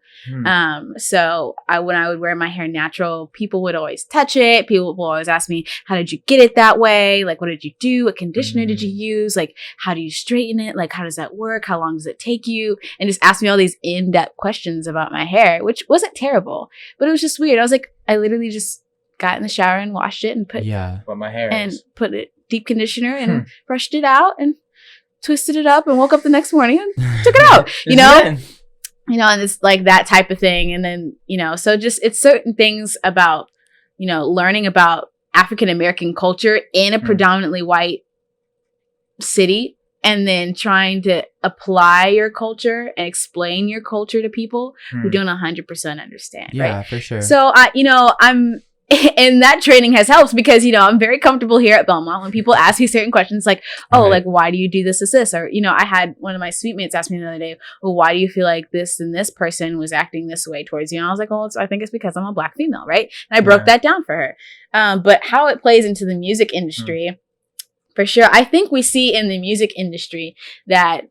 So when I would wear my hair natural, people would always touch it. People will always ask me, how did you get it that way? Like, what did you do? What conditioner did you use? Like, how do you straighten it? Like, how does that work? How long does it take you? And just ask me all these in-depth questions about my hair, which wasn't terrible, but it was just weird. I was like, I literally just got in the shower and washed it and put my hair and put it deep conditioner and brushed it out and twisted it up and woke up the next morning and took it out, and it's like that type of thing. And then, so just it's certain things about, learning about African American culture in a predominantly white city and then trying to apply your culture and explain your culture to people who don't 100% understand. Yeah, right? For sure. So I'm and that training has helped because, I'm very comfortable here at Belmont when people ask me certain questions like, like, why do you do this, this? Or, I had one of my suite mates ask me the other day, well, why do you feel like this and this person was acting this way towards you? And I was like, well, I think it's because I'm a Black female, right? And I broke that down for her. But how it plays into the music industry, for sure. I think we see in the music industry that,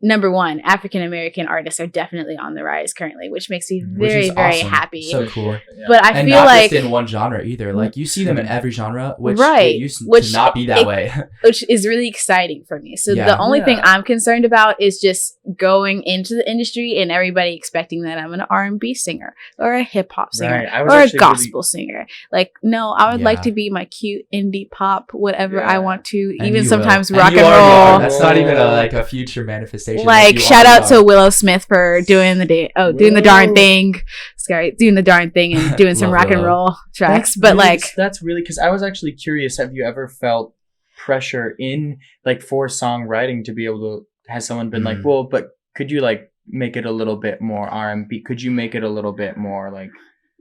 number one, African American artists are definitely on the rise currently, which makes me very, very happy. So cool. But I and feel not like just in one genre either. Like you see them in every genre, which right, it used to not be that way. Which is really exciting for me. So the only thing I'm concerned about is just going into the industry and everybody expecting that I'm an R&B singer or a hip hop singer or a gospel singer. Like, no, I would like to be my cute indie pop, whatever I want to. And even sometimes rock and roll. That's not even a future manifestation. Like shout out to Willow Smith for doing the darn thing. Sorry, doing the darn thing and doing some rock and roll tracks. That's really, because I was actually curious. Have you ever felt pressure in like for songwriting to be able to? Has someone been like, well, but could you like make it a little bit more R&B? Could you make it a little bit more like?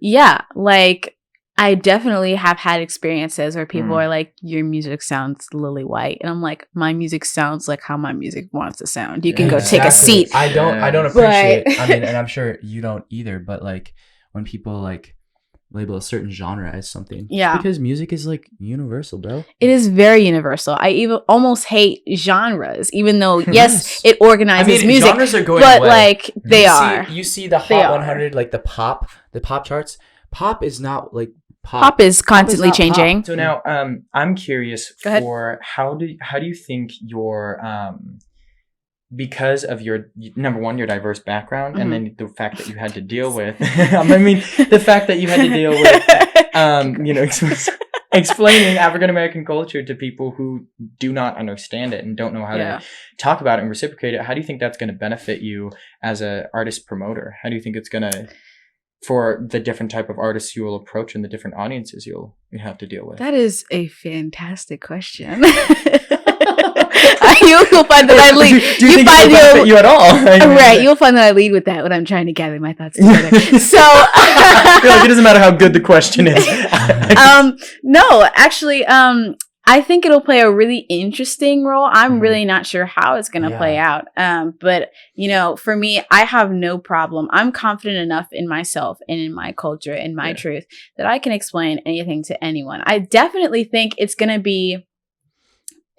Yeah, like I definitely have had experiences where people are like, your music sounds lily white. And I'm like, my music sounds like how my music wants to sound. You can go take a seat. I don't appreciate, I mean, and I'm sure you don't either, but like when people like label a certain genre as something. Yeah. Because music is like universal, bro. It is very universal. I even almost hate genres, even though, yes, it organizes music. Genres are going but away. Like they are. You see the Hot 100, like the pop charts. Pop is not like pop is constantly changing. Pop. So now I'm curious for how do you think your because of your number one, your diverse background, and then the fact that you had to deal with the fact that you had to deal with explaining African American culture to people who do not understand it and don't know how to talk about it and reciprocate it. How do you think that's going to benefit you as an artist promoter? How do you think it's going to, for the different type of artists you will approach and the different audiences you have to deal with? That is a fantastic question. You'll find that I lead. Do you think it will benefit you at all? Right, you'll find that I lead with that when I'm trying to gather my thoughts together. So I feel like it doesn't matter how good the question is. No, actually, I think it'll play a really interesting role. I'm really not sure how it's going to play out. But, you know, for me, I have no problem. I'm confident enough in myself and in my culture and my truth that I can explain anything to anyone. I definitely think it's going to be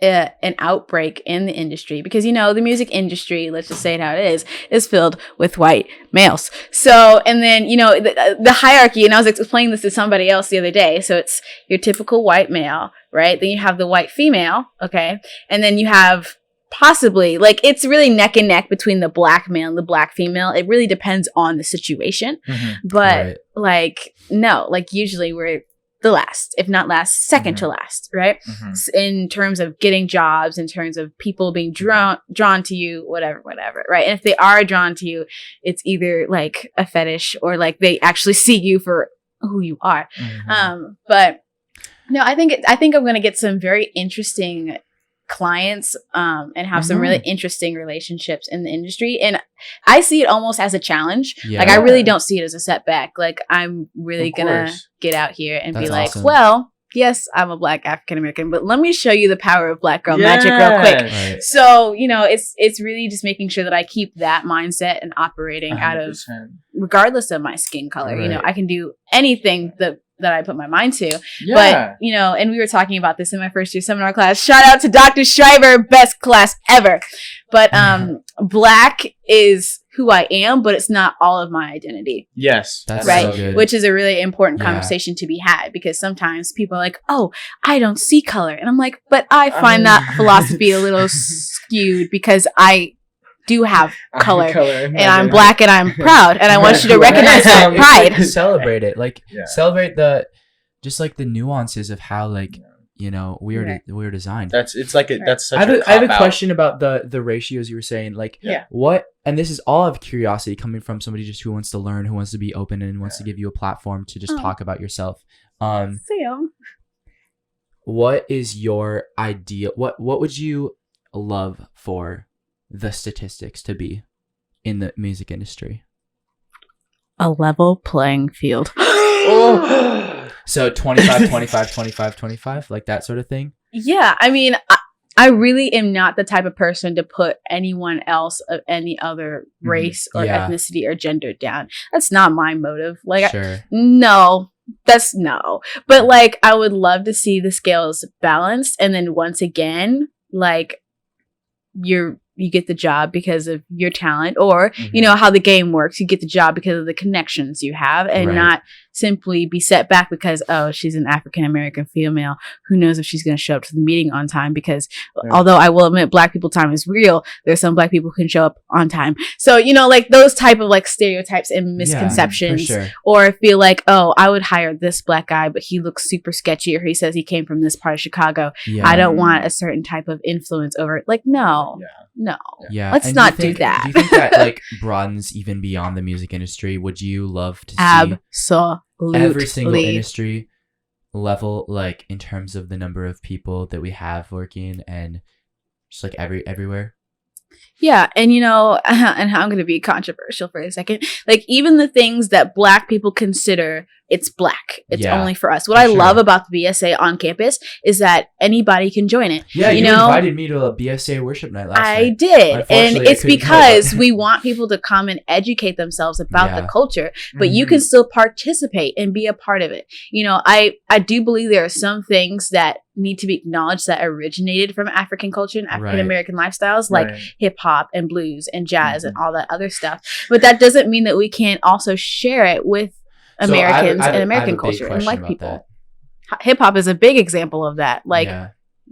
an outbreak in the industry because, you know, the music industry, let's just say it how it is filled with white males. So, and then, you know, the hierarchy, and I was explaining this to somebody else the other day. So it's your typical white male, right? Then you have the white female. Okay. And then you have possibly, like, it's really neck and neck between the black male and the black female. It really depends on the situation. But like, no, like usually we're the last, if not last, second to last, right? In terms of getting jobs, in terms of people being drawn to you, whatever, right? And if they are drawn to you, it's either like a fetish or like they actually see you for who you are. But no, I think I'm going to get some very interesting clients and have some really interesting relationships in the industry, and I see it almost as a challenge. Like I really don't see it as a setback. Like I'm really gonna get out here and be like, well, yes, I'm a Black African American, but let me show you the power of Black girl magic real quick. So, you know, it's really just making sure that I keep that mindset and operating 100%. Out of, regardless of my skin color. You know, I can do anything that I put my mind to. But, you know, and we were talking about this in my first year seminar class. Shout out to Dr. Schreiber, best class ever. But Black is who I am, but it's not all of my identity. Yes. That's right. So good. Which is a really important conversation to be had, because sometimes people are like, oh, I don't see color. And I'm like, but I find that philosophy a little skewed, because I do have color and I'm Black and I'm proud, and I want you to recognize that pride. Celebrate it, like celebrate just like the nuances of how, like, you know, we are designed. That's such I have a question about the ratios you were saying, like what, and this is all of curiosity coming from somebody just who wants to learn, who wants to be open, and wants to give you a platform to just talk about yourself. Sam, what is your ideal, what would you love for the statistics to be in the music industry? A level playing field. So 25, 25, 25, 25, like that sort of thing? Yeah. I mean, I really am not the type of person to put anyone else of any other race or ethnicity or gender down. That's not my motive. Like, no. But like, I would love to see the scales balanced. And then once again, like, you get the job because of your talent, or you know how the game works, you get the job because of the connections you have, and not simply be set back because, oh, she's an African American female, who knows if she's going to show up to the meeting on time, because although I will admit Black people time is real, there's some Black people who can show up on time. So, you know, like those type of like stereotypes and misconceptions, or feel like, oh, I would hire this Black guy, but he looks super sketchy, or he says he came from this part of Chicago. I don't want a certain type of influence over it. Like, no. Let's not do that. Do you think that like broadens even beyond the music industry? Would you love to see every single industry level, like in terms of the number of people that we have working, and just like everywhere? Yeah, and you know, and I'm going to be controversial for a second. Like, even the things that Black people consider it's Black, it's only for us. What I love about the BSA on campus is that anybody can join it. Yeah, you know? Invited me to a BSA worship night last night. I did, and it's because we want people to come and educate themselves about the culture, but you can still participate and be a part of it. You know, I do believe there are some things that need to be acknowledged that originated from African culture and African American lifestyles, like hip hop and blues and jazz and all that other stuff. But that doesn't mean that we can't also share it with Americans and American culture and White people. Hip hop is a big example of that. Like,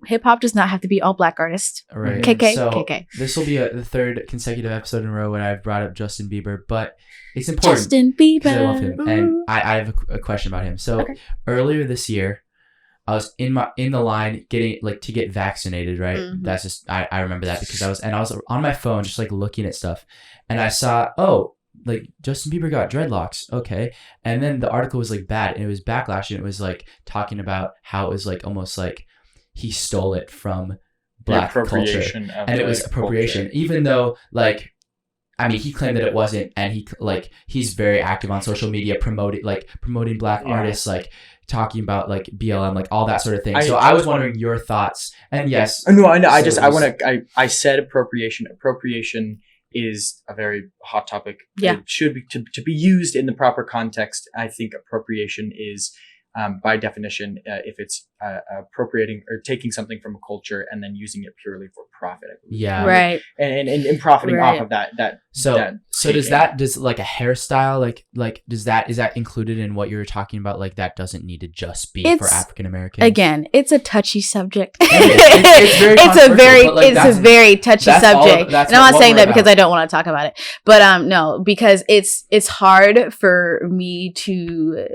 hip hop does not have to be all Black artists. KK. This will be the third consecutive episode in a row when I've brought up Justin Bieber, but it's important. Justin Bieber. I love him, and I have a question about him. So earlier this year, I was in the line getting to get vaccinated, right? That's just I remember that because I was on my phone just like looking at stuff, and I saw, oh, like Justin Bieber got dreadlocks, okay, and then the article was like bad, and it was backlash, and it was like talking about how it was like almost like he stole it from Black culture, and it was appropriation, even though like, I mean, he claimed that it wasn't, and he's very active on social media promoting Black artists, like talking about like BLM, like all that sort of thing. So I was wondering your thoughts. And yes. No, I know. I said appropriation. Appropriation is a very hot topic. Yeah. It should be to be used in the proper context. I think appropriation is, by definition, if it's appropriating or taking something from a culture and then using it purely for profit. Yeah. Right. And profiting off of that. So does like a hairstyle, is that included in what you were talking about? Like that doesn't need to just be for African Americans. Again, it's a touchy subject. It's a very touchy subject. And I'm not saying that because I don't want to talk about it, but no, because it's hard for me to.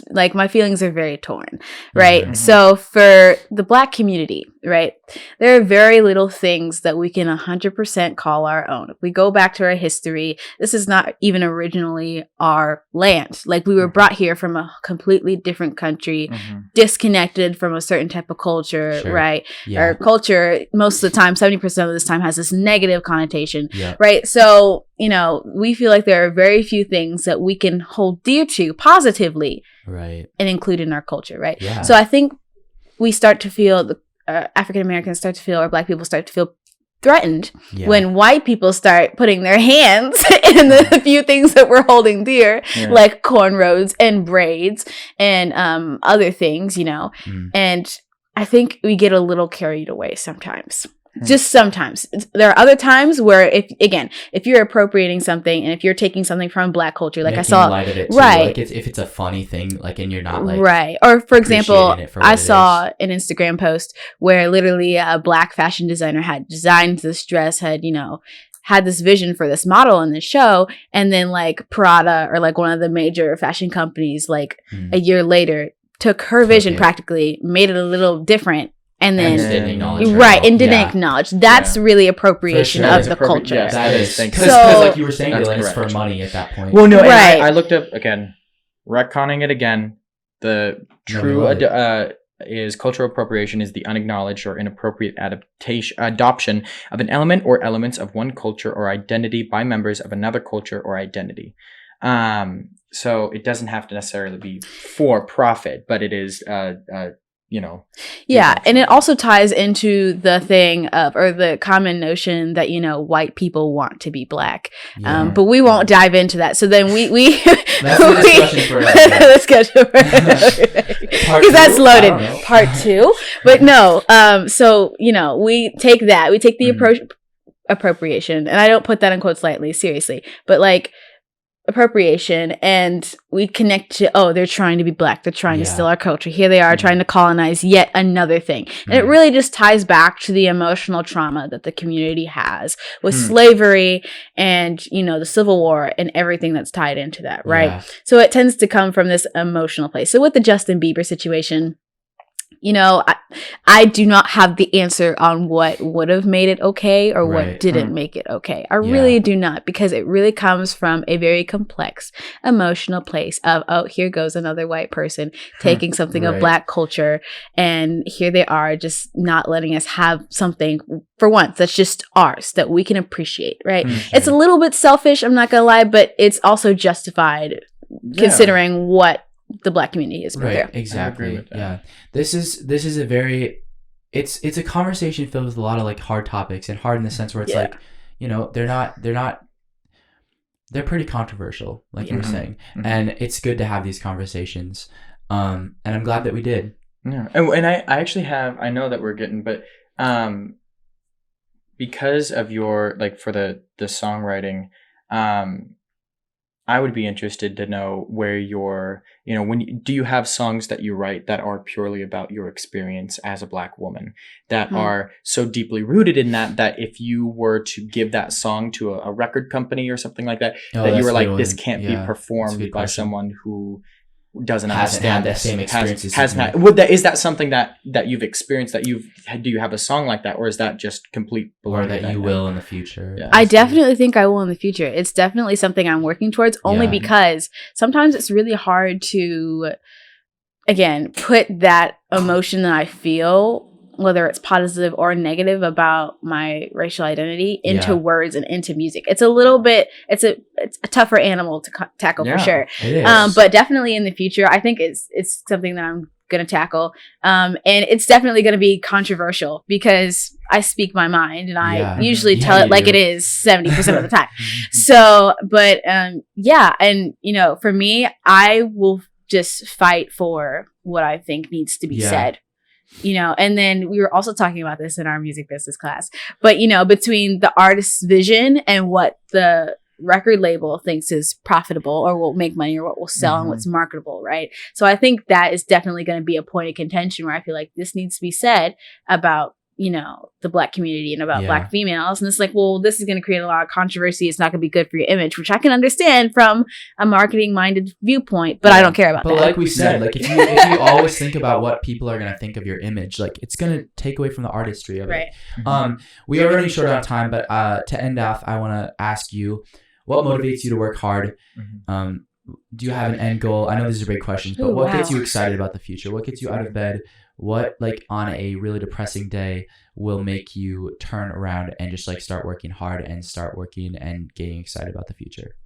Like my feelings are very torn, right? Mm-hmm. So for the Black community, right, there are very little things that we can 100% call our own. If we go back to our history, this is not even originally our land. Like we were brought here from a completely different country, disconnected from a certain type of culture, right? Yeah. Our culture, most of the time, 70% of this time has this negative connotation, right? So, you know, we feel like there are very few things that we can hold dear to positively, right, and include in our culture, right? Yeah. So I think we start to feel, African Americans start to feel, or Black people start to feel threatened when white people start putting their hands in the few things that we're holding dear, like cornrows and braids and other things, you know. And I think we get a little carried away sometimes. Just sometimes. There are other times where if you're appropriating something and if you're taking something from Black culture, like I saw, light of it too, right? Like if it's a funny thing, like, and you're not like, right? Or for example, I saw an Instagram post where literally a Black fashion designer had designed this dress, had this vision for this model in this show, and then like Prada or like one of the major fashion companies, like a year later, took her vision practically, made it a little different. And then didn't acknowledge didn't acknowledge. That's really appropriation of the culture. Yes, that is. Because like you were saying, Dylan, it's for money at that point. Well, no, right. I looked up, again, retconning it again. The true is cultural appropriation is the unacknowledged or inappropriate adoption of an element or elements of one culture or identity by members of another culture or identity. So it doesn't have to necessarily be for profit, but it is and it also ties into the thing of, or the common notion that white people want to be Black, but we won't dive into that. So then we that's the discussion for because that's loaded. Part 2, but no. So we take the appropriation, and I don't put that in quotes lightly, seriously, but like appropriation, and we connect to, they're trying to be Black, they're trying to steal our culture, here they are trying to colonize yet another thing, and it really just ties back to the emotional trauma that the community has with slavery and the Civil War and everything that's tied into that, right? So it tends to come from this emotional place. So with the Justin Bieber situation, I do not have the answer on what would have made it okay or what didn't make it okay. I really do not, because it really comes from a very complex emotional place of, here goes another white person taking something of Black culture, and here they are just not letting us have something for once that's just ours that we can appreciate, right? It's a little bit selfish, I'm not gonna lie, but it's also justified considering what the Black community is right there. Exactly. Yeah, this is a very it's a conversation filled with a lot of like hard topics, and hard in the sense where it's like they're pretty controversial, like you were saying, and it's good to have these conversations, and I'm glad that we did. And I actually have, I know that we're getting, but because of your, like, for the songwriting, I would be interested to know where do you have songs that you write that are purely about your experience as a Black woman, that are so deeply rooted in that if you were to give that song to a record company or something like that, that you were like, this can't be performed by someone who doesn't understand the same experiences. Is that something that you've experienced, do you have a song like that, or is that just complete or that you will in the future? I definitely think I will in the future. It's definitely something I'm working towards, only because sometimes it's really hard to, again, put that emotion that I feel whether it's positive or negative about my racial identity into words and into music. It's a little bit, it's a tougher animal to tackle for sure. It is. But definitely in the future, I think it's something that I'm going to tackle. And it's definitely going to be controversial because I speak my mind and I usually tell it like it is 70% of the time. So, but and for me, I will just fight for what I think needs to be said. And then we were also talking about this in our music business class, but between the artist's vision and what the record label thinks is profitable or will make money or what will sell and what's marketable, right? So I think that is definitely going to be a point of contention where I feel like this needs to be said about the Black community and about Black females. And it's like, well, this is going to create a lot of controversy. It's not going to be good for your image, which I can understand from a marketing minded viewpoint, but I don't care about that. But like we said, like if you always think about what people are going to think of your image, like it's going to take away from the artistry of it. We are running short on time, but to end off, I want to ask you, what motivates you to work hard? Do you have an end goal? I know these are big questions, but what gets you excited about the future? What gets you out of bed? What, like, on a really depressing day will make you turn around and just, like, start working hard and start working and getting excited about the future?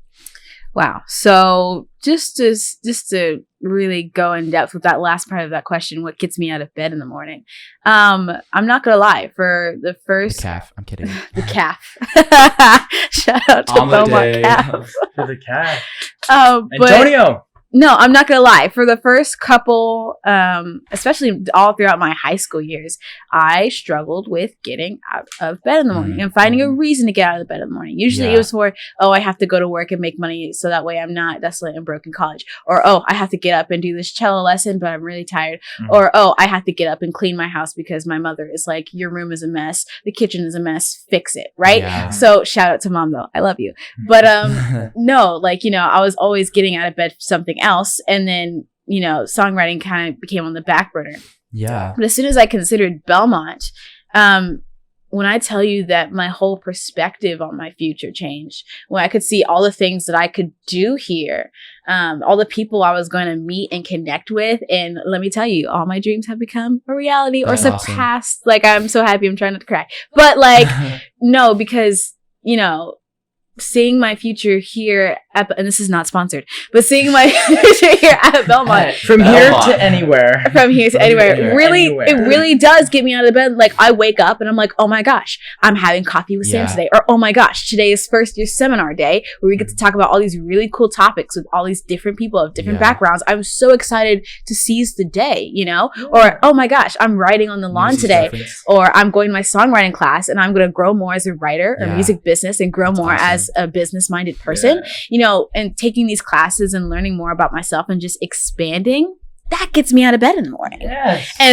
Wow. So just to really go in depth with that last part of that question, what gets me out of bed in the morning? I'm not going to lie. For the first... The calf. I'm kidding. The calf. Shout out to Beaumont Calf. For the calf. Antonio! No, I'm not going to lie. For the first couple, especially all throughout my high school years, I struggled with getting out of bed in the morning and finding a reason to get out of bed in the morning. Usually it was for, I have to go to work and make money so that way I'm not desolate and broke in college. Or, I have to get up and do this cello lesson, but I'm really tired. Or, I have to get up and clean my house because my mother is like, your room is a mess. The kitchen is a mess. Fix it. Right? Yeah. So shout out to mom though. I love you. But no, I was always getting out of bed for something else, and then songwriting kind of became on the back burner. But as soon as I considered Belmont, when I tell you that my whole perspective on my future changed, when I could see all the things that I could do here, all the people I was going to meet and connect with, and let me tell you, all my dreams have become a reality or surpassed. Awesome. Like, I'm so happy. I'm trying not to cry, but no, because seeing my future here and this is not sponsored, but seeing my future here at Belmont, from here to anywhere, it really does get me out of bed. Like, I wake up and I'm like, oh my gosh, I'm having coffee with Sam today, or oh my gosh, today is first year seminar day where we get to talk about all these really cool topics with all these different people of different backgrounds. I'm so excited to seize the day, or oh my gosh, I'm writing on the lawn today, or I'm going to my songwriting class and I'm going to grow more as a writer or music business and grow more as a business-minded person, and taking these classes and learning more about myself and just expanding, that gets me out of bed in the morning. Yes. And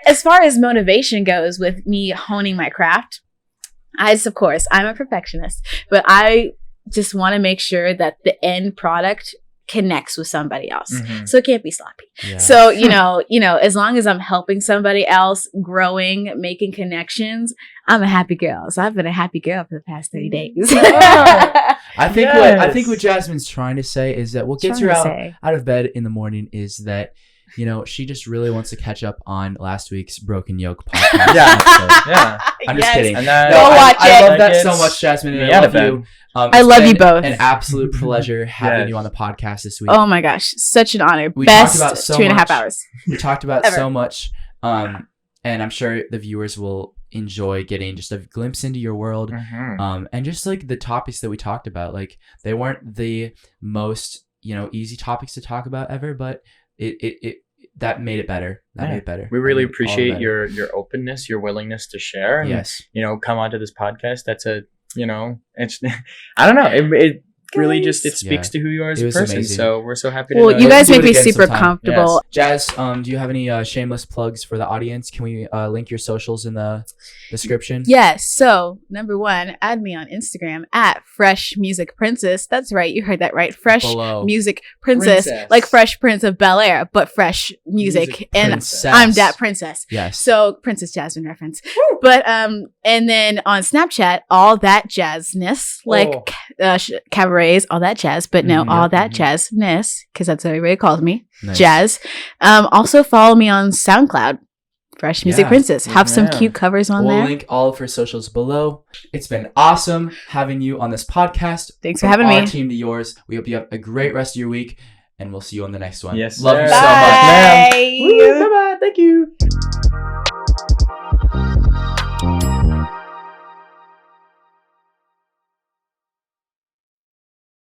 as far as motivation goes with me honing my craft, of course, I'm a perfectionist, but I just want to make sure that the end product connects with somebody else. So it can't be sloppy. So, as long as I'm helping somebody else, growing, making connections, I'm a happy girl. So I've been a happy girl for the past 30 days. I think what Jasmine's trying to say is that what gets her out of bed in the morning is that, she just really wants to catch up on last week's Broken Yolk podcast. I'm just kidding. Go watch it. I love that so much, Jasmine. And I love you. I love you both. An absolute pleasure having you on the podcast this week. Oh my gosh, such an honor. We Best talked about 2.5 hours. We talked about so much, and I'm sure the viewers will enjoy getting just a glimpse into your world, and just like the topics that we talked about. Like, they weren't the most easy topics to talk about ever, but it that made it better. Made it better. We really appreciate your openness, your willingness to share, and come onto this podcast. That's a it's I don't know. It really just speaks to who you are as a person. Amazing. So we're so happy to know. You guys make me super comfortable. Yes. Jazz, do you have any shameless plugs for the audience? Can we link your socials in the description? Yes. So, number 1, add me on Instagram at Fresh Music Princess. That's right. You heard that right. Fresh Music Princess. Like Fresh Prince of Bel-Air, but fresh music. And princess. I'm that princess. Yes. So, Princess Jasmine reference. Woo! But, and then on Snapchat, all that jazzness, like cabarets, all that jazz, but no, all that jazzness, because that's what everybody calls me. Nice. Jazz. Also follow me on SoundCloud, Fresh Music Princess. Have some cute covers on there. We'll link all of her socials below. It's been awesome having you on this podcast. Thanks for having me. Our team to yours. We hope you have a great rest of your week, and we'll see you on the next one. Yes, love you so Bye. much, man.